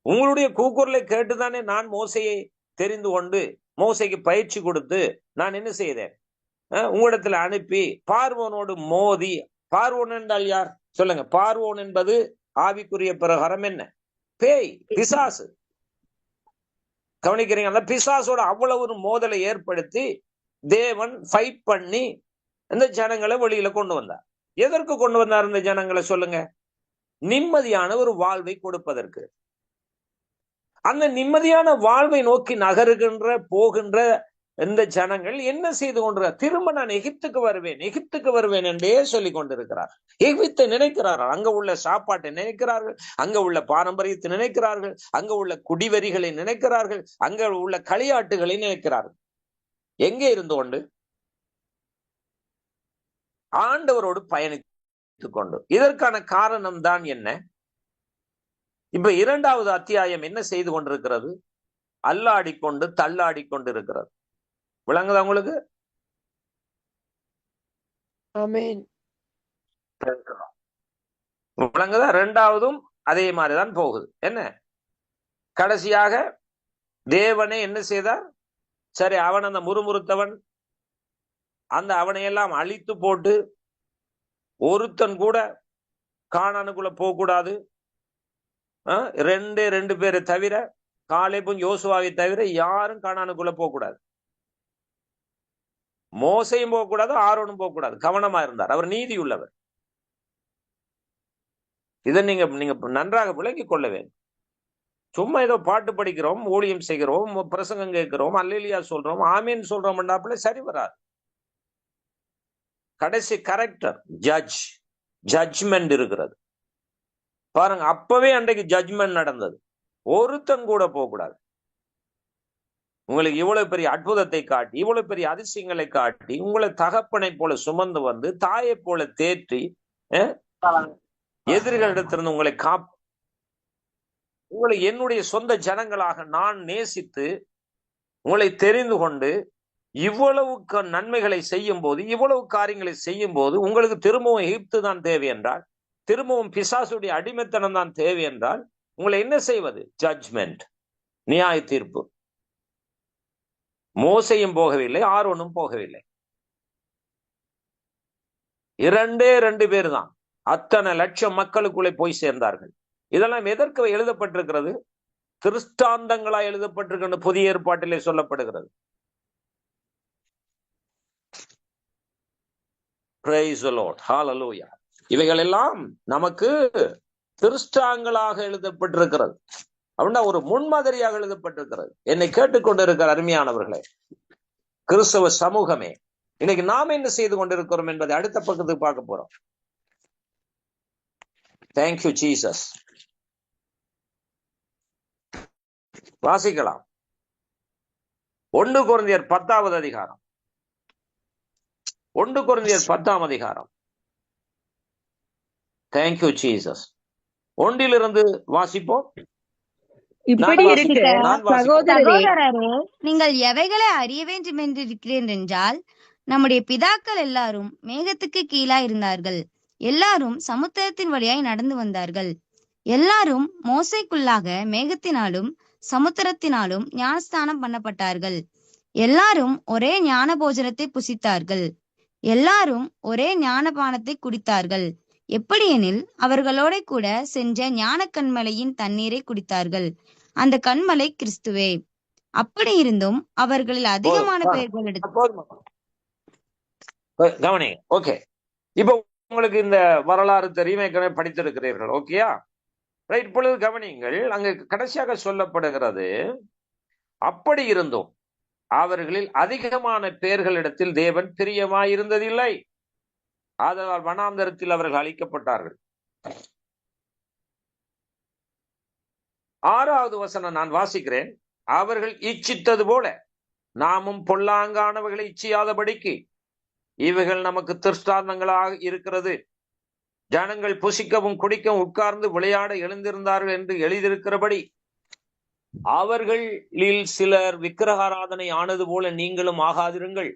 [SPEAKER 3] உங்களுடைய கூக்குரலை கேட்டுதானே நான் மோசையை தெரிந்து கொண்டு மோசைக்கு பயிற்சி கொடுத்து நான் என்ன செய்தேன்? உங்களிடத்துல அனுப்பி பார்வோனோடு மோதி. பார்வோன் என்றால் யார்? சொல்லுங்க. பார்வோன் என்பது ஆவிக்குரிய பிரகாரம் என்ன? பேய், பிசாசு. கவனிக்கிறீங்க? அந்த பிசாசோட அவ்வளவு ஒரு மோதலை ஏற்படுத்தி தேவன் ஃபைட் பண்ணி இந்த ஜனங்களை வெளியில கொண்டு வந்தார். எதற்கு கொண்டு வந்தார் இந்த ஜனங்களை? சொல்லுங்க. நிம்மதியான ஒரு வாழ்வை கொடுப்பதற்கு. அந்த நிம்மதியான வாழ்வை நோக்கி போகின்ற இந்த ஜனங்கள் என்ன செய்து கொண்டிருக்கிறார்? திரும்ப நான் எகிப்துக்கு வருவேன் என்றே சொல்லிக் கொண்டிருக்கிறார். எகிப்தை நினைக்கிறார்கள். அங்க உள்ள சாப்பாட்டை நினைக்கிறார்கள், அங்க உள்ள பாரம்பரியத்தை நினைக்கிறார்கள், அங்க உள்ள குடிவரிகளை நினைக்கிறார்கள், அங்க உள்ள களியாட்டுகளை நினைக்கிறார்கள். எங்கே இருந்து கொண்டு? ஆண்டவரோடு பயணித்துக் கொண்டு. இதற்கான காரணம் தான் என்ன? இப்ப 2வது அத்தியாயம் என்ன செய்து கொண்டிருக்கிறது? அல்லாடிக்கொண்டு தள்ளாடி கொண்டு இருக்கிறது. விளங்குதா உங்களுக்கு?
[SPEAKER 8] ஆமென்.
[SPEAKER 3] விளங்குதா? 2வதும் அதே மாதிரிதான் போகுது. என்ன கடைசியாக தேவனே என்ன செய்தார்? சரி, அவன் அந்த முறுமுறுத்தவன், அவனையெல்லாம் அழித்து போட்டு ஒருத்தன் கூட கானானுக்குள்ள போக கூடாது. 2 பேரை தவிர, காலேபும் யோசுவாவை தவிர யாரும் கானானுக்குள்ள போக கூடாது. மோசையும் போக கூடாது, ஆரோனும் போக கூடாது. கவனமா இருந்தார். அவர் நீதி உள்ளவர். இதை நீங்க நன்றாக விளங்கிக் கொள்ள வேண்டும். சும்மா ஏதோ பாட்டு படிக்கிறோம், ஊழியம் செய்கிறோம், பிரசங்கம் கேட்கிறோம், அல்லேலியா சொல்றோம், ஆமீன் சொல்றோம்னாப்புல சரி வராது. கடைசி கரெக்டர் ஜட்ஜ்மெண்ட் இருக்கிறது பாருங்க. அப்பவே அன்றைக்கு ஜட்ஜ்மெண்ட் நடந்தது. ஒருத்தன் கூட போக கூடாது. உங்களுக்கு இவ்வளவு பெரிய அற்புதத்தை காட்டி, இவ்வளவு பெரிய அதிசயங்களை காட்டி, உங்களை தகப்பனை போல சுமந்து வந்து, தாயை போல தேற்றி, எதிரிகளிடத்திலிருந்து உங்களை உங்களை என்னுடைய சொந்த ஜனங்களாக நான் நேசித்து உங்களை தெரிந்து கொண்டு இவ்வளவு நன்மைகளை செய்யும் போது, இவ்வளவு காரியங்களை செய்யும் போது, உங்களுக்கு திரும்பவும் எகிப்து தான் தேவை என்றால், திரும்பவும் பிசாசுடைய அடிமைத்தனம் தான் தேவை என்றால், உங்களை என்ன செய்வது? ஜட்ஜ்மெண்ட், நியாய தீர்ப்பு. மோசையும் போகவில்லை, ஆரோனும் போகவில்லை. 2 பேர் தான் அத்தனை லட்சம் மக்களுக்குள்ளே போய் சேர்ந்தார்கள். இதெல்லாம் எதற்கு எழுதப்பட்டிருக்கிறது? திருஷ்டாந்தங்களா எழுதப்பட்டிருக்கின்ற புதிய ஏற்பாட்டிலே சொல்லப்படுகிறது. Praise the Lord. Hallelujah. இவைகள் எல்லாம் நமக்கு திருஷ்டாங்களாக எழுதப்பட்டிருக்கிறது. அப்படின்னா ஒரு முன்மாதிரியாக எழுதப்பட்டிருக்கிறது. என்னை கேட்டுக்கொண்டிருக்கிற அருமையானவர்களே, கிறிஸ்தவ சமூகமே, இன்னைக்கு நாம் என்ன செய்து கொண்டிருக்கிறோம் என்பதை அடுத்த பக்கத்துக்கு பார்க்க போறோம். Thank you Jesus. வாசிக்கலாம். 1 கொரிந்தியர் 10வது அதிகாரம். 1 கொரிந்தியர் 10ஆம் அதிகாரம். Thank you Jesus. 1 வாசிப்போம்.
[SPEAKER 4] இப்படி இருக்க சகோதரரே,
[SPEAKER 1] சகோதரரே, நீங்கள் எவைகளை அறிய வேண்டும் என்று இருக்கிறேன் என்றால், நம்முடைய பிதாக்கள் எல்லாரும் மேகத்துக்கு கீழாய் இருந்தார்கள். எல்லாரும் சமுத்திரத்தின் வழியாய் நடந்து வந்தார்கள். எல்லாரும் மோசைக்குள்ளாக மேகத்தினாலும் சமுத்திரத்தினாலும் ஞானஸ்தானம் பண்ணப்பட்டார்கள். எல்லாரும் ஒரே ஞான போஜனத்தை புசித்தார்கள். எல்லாரும் ஒரே ஞானபானத்தை குடித்தார்கள். எப்படியெனில் அவர்களோட கூட சென்ற ஞான கண்மலையின் தண்ணீரை குடித்தார்கள். அந்த கண்மலை கிறிஸ்துவே. அப்படி இருந்தும் அவர்களில் அதிகமான பெயர்கள்
[SPEAKER 3] கவனிங்க. ஓகே, இப்போ உங்களுக்கு இந்த வரலாறு தெரியுமே, படித்திருக்கிறீர்கள். ஓகேயா? ரைட். இப்பொழுது கவனிங்கள். அங்கு கடைசியாக சொல்லப்படுகிறது, அப்படி இருந்தும் அவர்களில் அதிகமான பேர்களிடத்தில் தேவன் பிரியமாயிருந்ததில்லை. ஆதலால் வனாந்தரத்தில் அவர்கள் அழிக்கப்பட்டார்கள். 6வது வசனம் நான் வாசிக்கிறேன். அவர்கள் இச்சித்தது போல நாமும் பொல்லாங்கானவர்களை இச்சியாதபடிக்கு இவைகள் நமக்கு திருஷ்டாந்தங்களாக இருக்கிறது. ஜனங்கள் புசிக்கவும் குடிக்கவும் உட்கார்ந்து விளையாட எழுந்திருந்தார்கள் என்று எழுதியிருக்கிறபடி அவர்களில் சிலர் விக்கிரகாராதனை ஆனது போல நீங்களும் ஆகாதிருங்கள்.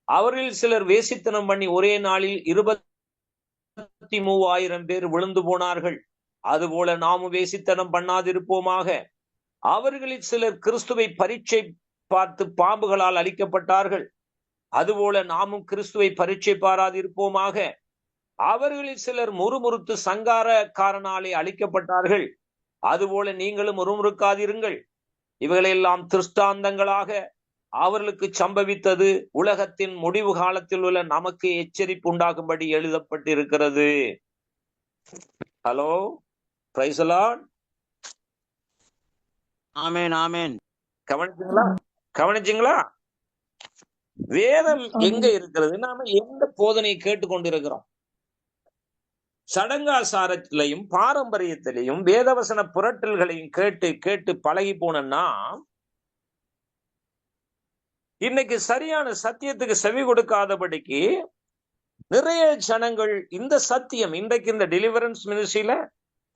[SPEAKER 3] அவர்களில் சிலர் வேசித்தனம் பண்ணி ஒரே நாளில் 23,000 பேர் விழுந்து போனார்கள். அதுபோல நாமும் வேசித்தனம் பண்ணாதிருப்போமாக. அவர்களில் சிலர் கிறிஸ்துவை பரீட்சை பார்த்து பாம்புகளால் அழிக்கப்பட்டார்கள். அதுபோல நாமும் கிறிஸ்துவை பரீட்சை பாராதிருப்போமாக. அவர்களில் சிலர் முறுமுறுத்து சங்காரக்காரனாலே அழிக்கப்பட்டார்கள். அதுபோல நீங்களும் முறுமுறுக்காதிருங்கள். இவைகளெல்லாம் திருஷ்டாந்தங்களாக அவர்களுக்கு சம்பவித்தது உலகத்தின் முடிவு காலத்தில் உள்ள நமக்கு எச்சரிப்பு உண்டாகும்படி எழுதப்பட்டிருக்கிறது. Hello, praise the lord.
[SPEAKER 5] Amen, amen.
[SPEAKER 3] கவனிச்சீங்களா? வேதம் எங்க இருக்கிறது? நாம எந்த போதனையை கேட்டுக்கொண்டிருக்கிறோம்? சடங்காசாரத்திலையும் பாரம்பரியத்திலையும் வேதவசன புரட்டல்களையும் கேட்டு கேட்டு பழகி போனா இன்னைக்கு சரியான சத்தியத்துக்கு செவி கொடுக்காதபடிக்கு நிறைய ஜனங்கள் இந்த சத்தியம், இன்றைக்கு இந்த டெலிவரன்ஸ் மினிஸ்ட்ரியில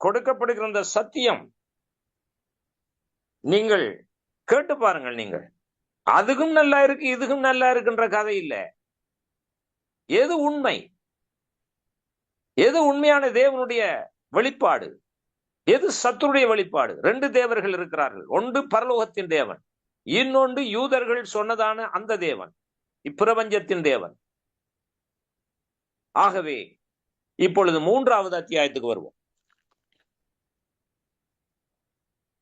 [SPEAKER 3] கொடுக்கப்படுகிற இந்த சத்தியம் நீங்கள் கேட்டு பாருங்கள். நீங்கள் அதுக்கும் நல்லா இருக்கு இதுக்கும் நல்லா இருக்குன்ற கதை இல்லை. எது உண்மை, எது உண்மையான தேவனுடைய வெளிப்பாடு, எது சத்துருடைய வெளிப்பாடு? 2 தேவர்கள் இருக்கிறார்கள். ஒன்று பரலோகத்தின் தேவன், இன்னொன்று யூதர்கள் சொன்னதான அந்த தேவன், இப்பிரபஞ்சத்தின் தேவன். ஆகவே இப்பொழுது 3வது அத்தியாயத்துக்கு வருவோம்.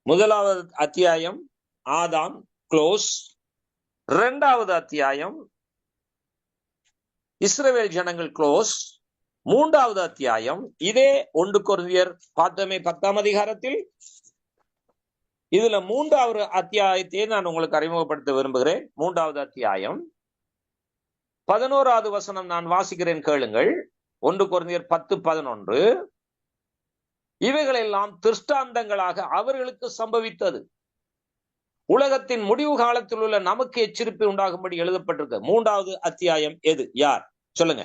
[SPEAKER 3] 1வது அத்தியாயம் ஆதாம் க்ளோஸ். 2வது அத்தியாயம் இஸ்ரவேல் ஜனங்கள் க்ளோஸ். 3வது அத்தியாயம் இதே 1 கொரிந்தியர் பார்த்தமே 10ஆம் அதிகாரத்தில். இதுல 3வது அத்தியாயத்தை நான் உங்களுக்கு அறிமுகப்படுத்த விரும்புகிறேன். 3வது அத்தியாயம் 11வது வசனம் நான் வாசிக்கிறேன், கேளுங்கள். 1 கொரிந்தியர் 10:11. இவைகளெல்லாம் திருஷ்டாந்தங்களாக அவர்களுக்கு சம்பவித்தது உலகத்தின் முடிவு காலத்தில் உள்ள நமக்கு எச்சரிப்பு உண்டாகும்படி எழுதப்பட்டிருக்கு. 3வது அத்தியாயம் எது? யார் சொல்லுங்க?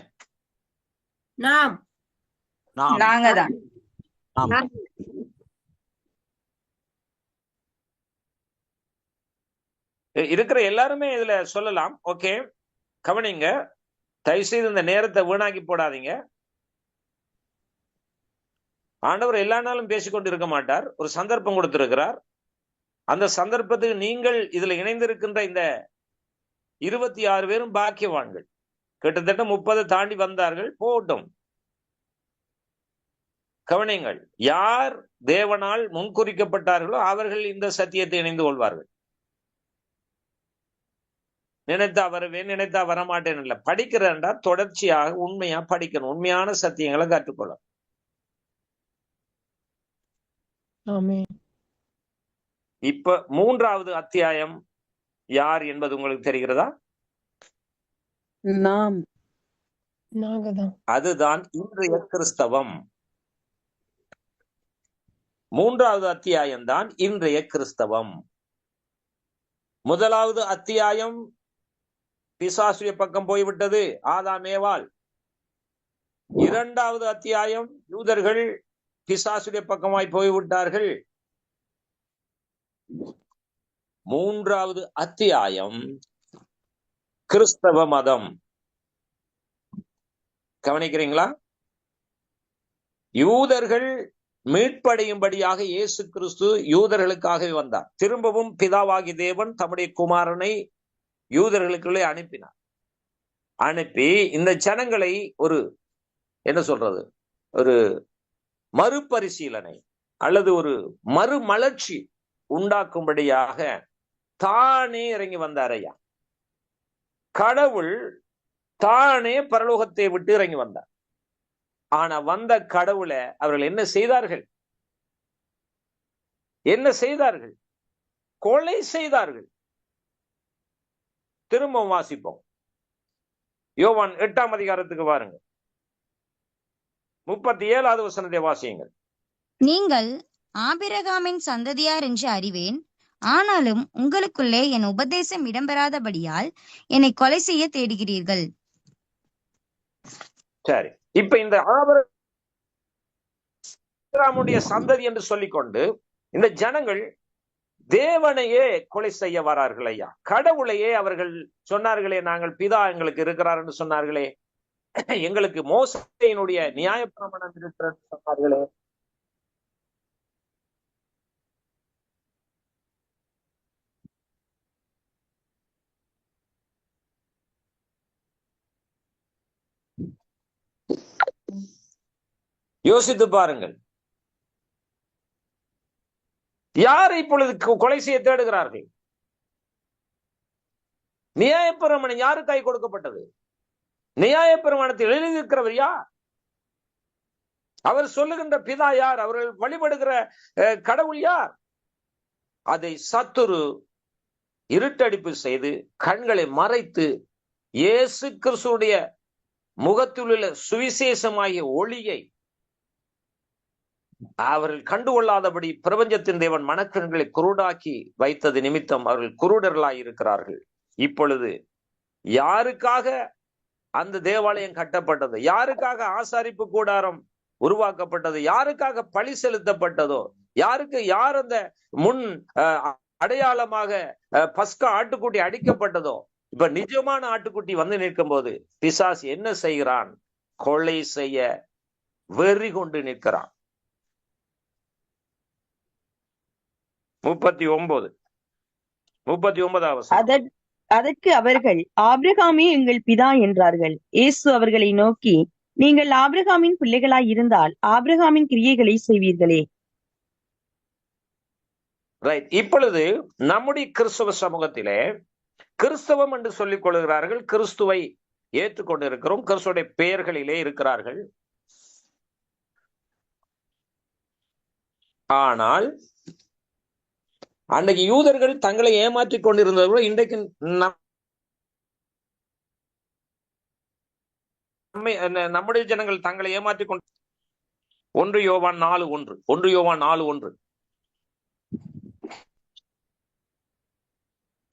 [SPEAKER 7] நாங்கதான்.
[SPEAKER 3] இருக்கிற எல்லாருமே இதுல சொல்லலாம். ஓகே, கவனிங்க. தயவுசெய்து இந்த நேரத்தை வீணாக்கி போடாதீங்க. ஆண்டவர் எல்லா நாளும் பேசிக்கொண்டு இருக்க மாட்டார். ஒரு சந்தர்ப்பம் கொடுத்திருக்கிறார். அந்த சந்தர்ப்பத்துக்கு நீங்கள் இதுல இணைந்திருக்கின்ற இந்த 26 பேரும் பாக்கியவான்கள். கிட்டத்தட்ட 30 தாண்டி வந்தார்கள், போகட்டும். கவனிங்கள், யார் தேவனால் முன்குறிக்கப்பட்டார்களோ அவர்கள் இந்த சத்தியத்தை இணைந்து கொள்வார்கள். நினைத்தா வருவேன், நினைத்தா வரமாட்டேன் இல்ல. படிக்கிறேன்டா தொடர்ச்சியாக உண்மையா படிக்கணும், உண்மையான சத்தியங்களை கற்றுக்கொள்ள. இப்ப 3வது அத்தியாயம் யார் என்பது உங்களுக்கு தெரிகிறதா? அதுதான் இன்றைய கிறிஸ்தவம். 3வது அத்தியாயம் தான் இன்றைய கிறிஸ்தவம். 1வது அத்தியாயம் பிசாசுடைய பக்கம் போய்விட்டது, ஆதாம் ஏவாள். 2வது அத்தியாயம் யூதர்கள் பிசாசுடைய பக்கமாய் போய்விட்டார்கள். 3வது அத்தியாயம் கிறிஸ்தவ மதம். கவனிக்கிறீங்களா? யூதர்கள் மீட்படையும்படியாக இயேசு கிறிஸ்து யூதர்களுக்காகவே வந்தார். திரும்பவும் பிதாவாகி தேவன் தம்முடைய குமாரனை யூதர்களுக்குள்ளே அனுப்பினார். அனுப்பி இந்த ஜனங்களை ஒரு ஒரு மறுபரிசீலனை அல்லது ஒரு மறுமலர்ச்சி உண்டாக்கும்படியாக தானே இறங்கி வந்தார் ஐயா. கடவுள் தானே பரலோகத்தை விட்டு இறங்கி வந்தார். ஆனா வந்த கடவுளை அவர்கள் என்ன செய்தார்கள்? கொலை செய்தார்கள். திரும்பவும் வாசிப்போம். யோவான் 8ஆம் அதிகாரத்துக்கு வாருங்க. 37வது வசனத்தை வாசியுங்கள்.
[SPEAKER 1] நீங்கள் ஆபிரகாமின் சந்ததியார் என்று அறிவேன், ஆனாலும் உங்களுக்குள்ளே என் உபதேசம் இடம்பெறாதபடியால் என்னை கொலை செய்ய தேடுகிறீர்கள்.
[SPEAKER 3] சரி, இப்ப இந்த ஆபிரகாமுடைய சந்ததி என்று சொல்லிக்கொண்டு இந்த ஜனங்கள் தேவனையே கொலை செய்ய வரார்கள் ஐயா. கடவுளையே அவர்கள் சொன்னார்களே, நாங்கள் பிதா எங்களுக்கு இருக்கிறார் என்று சொன்னார்களே, எங்களுக்கு மோசேயினுடைய நியாயப்பிரமாணம் இருக்கிறது சொன்னார்களே. யோசித்து பாருங்கள், யார் இப்பொழுது கொலை செய்ய தேடுகிறார்கள்? நியாயப்பிரமாணம் யாரு கை கொடுக்கப்பட்டது? நியாயப்பிரமாணத்தில் எழுதியிருக்கிறவர் யார்? அவர் சொல்லுகின்ற பிதா யார்? அவர்கள் வழிபடுகிற கடவுள் யார்? அதை சத்துரு இருட்டடிப்பு செய்து கண்களை மறைத்து இயேசு கிறிஸ்துவுடைய முகத்தில் உள்ள சுவிசேஷமாகிய ஒளியை அவர்கள் கண்டுகொள்ளாதபடி பிரபஞ்சத்தின் தேவன் மனக்கண்களை குருடாக்கி வைத்தது நிமித்தம் அவர்கள் குருடர்களாய் இருக்கிறார்கள். இப்பொழுது யாருக்காக அந்த தேவாலயம் கட்டப்பட்டது, யாருக்காக ஆசாரிப்பு கூடாரம் உருவாக்கப்பட்டது, யாருக்காக பழி செலுத்தப்பட்டதோ, யார் அந்த முன் அடையாளமாக பஸ்கா ஆட்டுக்குட்டி அடிக்கப்பட்டதோ, இப்ப நிஜமான ஆட்டுக்குட்டி வந்து நிற்கும் போது பிசாசு என்ன செய்கிறான்? கொலை செய்ய வெறி கொண்டு நிற்கிறான். 39.
[SPEAKER 4] அதற்கு அவர்கள், ஆபிரகாமே எங்கள் பிதா என்றார்கள். இயேசு அவர்களை நோக்கி, நீங்கள் ஆபிரகாமின் பிள்ளைகளாய் இருந்தால் ஆபிரகாமின் கிரியைகளை செய்வீர்களே.
[SPEAKER 3] ரைட். இப்பொழுது நம்முடைய கிறிஸ்தவ சமூகத்திலே கிறிஸ்தவம் என்று சொல்லிக் கொள்கிறார்கள், கிறிஸ்துவை ஏற்றுக்கொண்டு இருக்கிறோம், கிறிஸ்துடைய பெயர்களிலே இருக்கிறார்கள். ஆனால் அன்றைக்கு யூதர்கள் தங்களை ஏமாற்றிக் கொண்டிருந்தவர்கள் இன்றைக்கு நம்முடைய ஜனங்கள் தங்களை ஏமாற்றிக் கொண்டு 1 யோவான் 4:1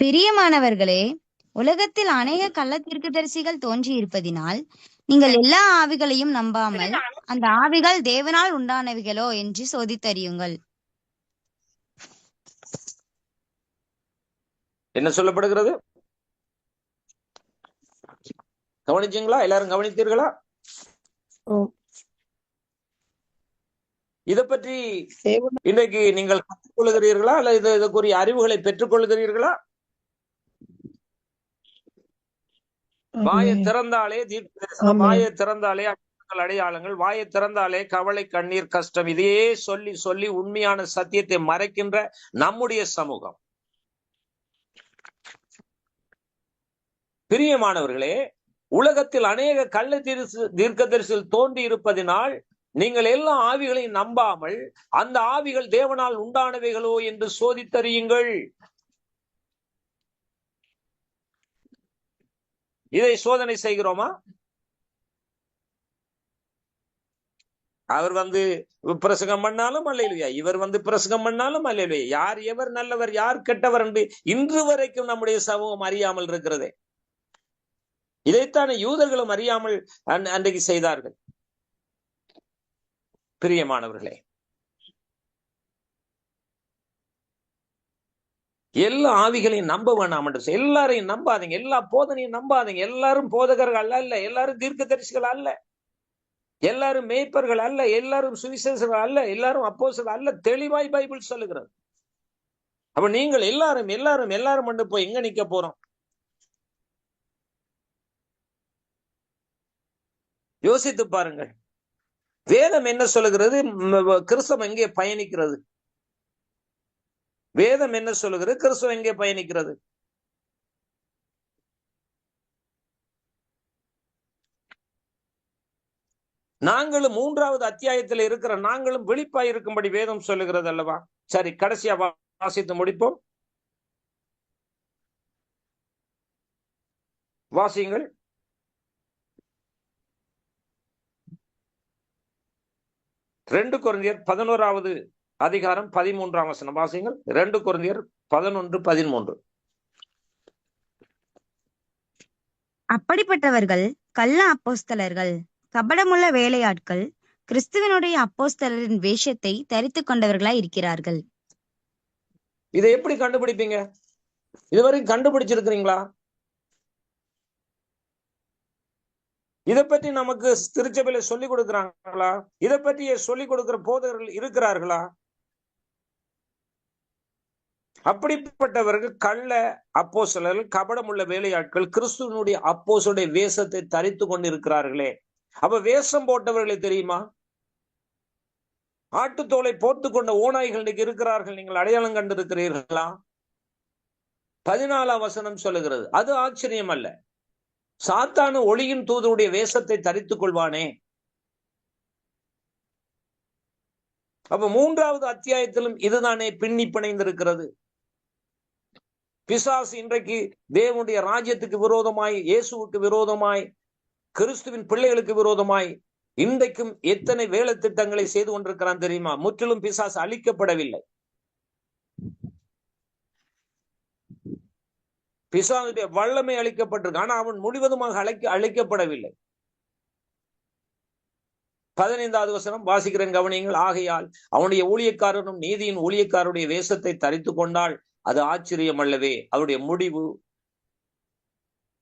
[SPEAKER 1] பிரியமானவர்களே, உலகத்தில் அநேக கள்ள தீர்க்கதரிசிகள் தோன்றி இருப்பதினால் நீங்கள் எல்லா ஆவிகளையும் நம்பாமல் அந்த ஆவிகள் தேவனால் உண்டானவைகளோ என்று சோதித்தறியுங்கள்.
[SPEAKER 3] என்ன சொல்லப்படுகிறது? கவனிச்சீங்களா? எல்லாரும் கவனித்தீர்களா? இதை பற்றி இன்றைக்கு நீங்கள் கற்றுக்கொள்கிறீர்களா அல்லது இதற்குரிய அறிவுகளை பெற்றுக் கொள்கிறீர்களா? வாயை
[SPEAKER 8] ஆமென்.
[SPEAKER 3] திறந்தாலே தீர்க்க தரிசனம்,
[SPEAKER 8] ஆமென்.
[SPEAKER 3] வாயை திறந்தாலே அற்புதங்கள், அடையாளங்கள், வாயை திறந்தாலே கவலை, கண்ணீர், கஷ்டம், இதையே சொல்லி சொல்லி உண்மையான சத்தியத்தை மறைக்கின்ற நம்முடைய சமூகம். பிரியமானவர்களே, உலகத்தில் அநேக கள்ள தீர்க்கதரிசிகள் தோன்றி இருப்பதினால் நீங்கள் எல்லா ஆவிகளையும் நம்பாமல் அந்த ஆவிகள் தேவனால் உண்டானவைகளோ என்று சோதித்தறியுங்கள். இதை சோதனை செய்கிறோமா? அவர் பிரசங்கம் பண்ணாலும் அல்லேலூயா, இவர் பிரசங்கம் பண்ணாலும் அல்லேலூயா. யார் எவர் நல்லவர் யார் கெட்டவர் என்று இன்று வரைக்கும் நம்முடைய சமூகம் அறியாமல் இருக்கிறதே. இதைத்தானே யூதர்களும் அறியாமல் அன்றைக்கு செய்தார்கள். பிரியமானவர்களே, எல்லா ஆவிகளையும் நம்ப வேண்டாம் என்று எல்லாரையும் நம்பாதீங்க, எல்லா போதனையும் நம்பாதீங்க. எல்லாரும் போதகர்கள் அல்ல, எல்லாரும் தீர்க்கதரிசிகள் அல்ல, எல்லாரும் மேய்ப்பர்கள் அல்ல, எல்லாரும் சுவிசேஷர்கள் அல்ல, எல்லாரும் அப்போஸ்தலர்கள் அல்ல. தெளிவாய் பைபிள் சொல்லுகிறது. அப்ப நீங்கள் எல்லாரும் எல்லாரும் எல்லாரும் கொண்டு போய் எங்க நிக்க போறோம்? யோசித்து பாருங்கள். வேதம் என்ன சொல்லுகிறது? கிறிஸ்தவம் எங்கே பயணிக்கிறது? வேதம் என்ன சொல்லுகிறது? கிறிஸ்தவம் எங்கே பயணிக்கிறது? நாங்களும் 3வது அத்தியாயத்தில் இருக்கிற நாங்களும் விழிப்பாய் இருக்கும்படி வேதம் சொல்லுகிறது அல்லவா? சரி, கடைசியா வாசித்து முடிப்போம். வாசியுங்கள். 2 கொரிந்தியர் 11வது அதிகாரம் 13ஆம் வசனம் வாசியுங்கள். 2 கொரிந்தியர் 11:13.
[SPEAKER 1] அப்படிப்பட்டவர்கள் கள்ள அப்போஸ்தலர்கள், கபடமுள்ள வேலையாட்கள், கிறிஸ்துவனுடைய அப்போஸ்தலரின் வேஷத்தை தரித்துக் கொண்டவர்களாய் இருக்கிறார்கள்.
[SPEAKER 3] இதை எப்படி கண்டுபிடிப்பீங்க? இதுவரை கண்டுபிடிச்சிருக்கிறீங்களா? இதை பற்றி நமக்கு திருச்சபையில சொல்லிக் கொடுக்கிறாங்களா? இதை பற்றி சொல்லிக் கொடுக்கிற போதகர்கள் இருக்கிறார்களா? அப்படிப்பட்டவர்கள் கள்ள அப்போஸ்தலர்கள், கபடமுள்ள வேலையாட்கள், கிறிஸ்துவனுடைய அப்போஸ்தலருடைய வேஷத்தை தரித்து கொண்டிருக்கிறார்களே. அப்ப வேஷம் போட்டவர்களை தெரியுமா? ஆட்டுத்தோலை போர்த்து கொண்ட ஓநாய்கள் இன்னைக்கு இருக்கிறார்கள். நீங்கள் அடையாளம் கண்டிருக்கிறீர்களா? 14ஆம் வசனம் சொல்லுகிறது. அது ஆச்சரியம் அல்ல. சாத்தானு ஒளியின் தூதருடைய வேஷத்தை தரித்துக் கொள்வானே. அப்ப 3வது அத்தியாயத்திலும் இதுதானே பின்னி பிணைந்திருக்கிறது. பிசாசு இன்றைக்கு தேவனுடைய ராஜ்யத்துக்கு விரோதமாய், இயேசுவுக்கு விரோதமாய், கிறிஸ்துவின் பிள்ளைகளுக்கு விரோதமாய் இன்றைக்கும் எத்தனை வேலை திட்டங்களை செய்து கொண்டிருக்கிறான் தெரியுமா? முற்றிலும் பிசாசு அழிக்கப்படவில்லை. பிசாசுடைய வல்லமை அளிக்கப்பட்டிருக்கு. ஆனா அவன் முழுவதுமாக அழிக்கப்படவில்லை. 15வது வசனம் வாசிக்கிறேன், கவனியுங்கள். ஆகையால் அவனுடைய ஊழியக்காரனும் நீதியின் ஊழியக்காரருடைய வேஷத்தை தரித்து கொண்டால் அது ஆச்சரியம் அல்லவே. அவருடைய முடிவு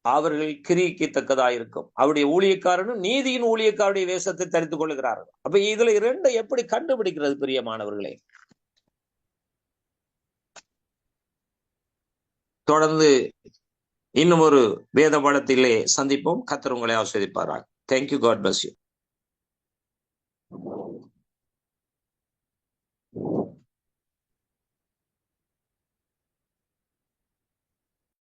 [SPEAKER 3] அவர்கள் கிரிக்கத்தக்கதாயிருக்கும். அவருடைய ஊழியக்காரனும் நீதியின் ஊழியக்காரருடைய வேஷத்தை தரித்துக் கொள்கிறார்கள். அப்ப இதுல 2 எப்படி கண்டுபிடிக்கிறது பிரியமானவர்களே? தொடர்ந்து இன்னும் ஒரு வேத பாடத்திலே சந்திப்போம். கர்த்தர் உங்களை ஆசீர்வதிப்பாராக. Thank you. God bless you.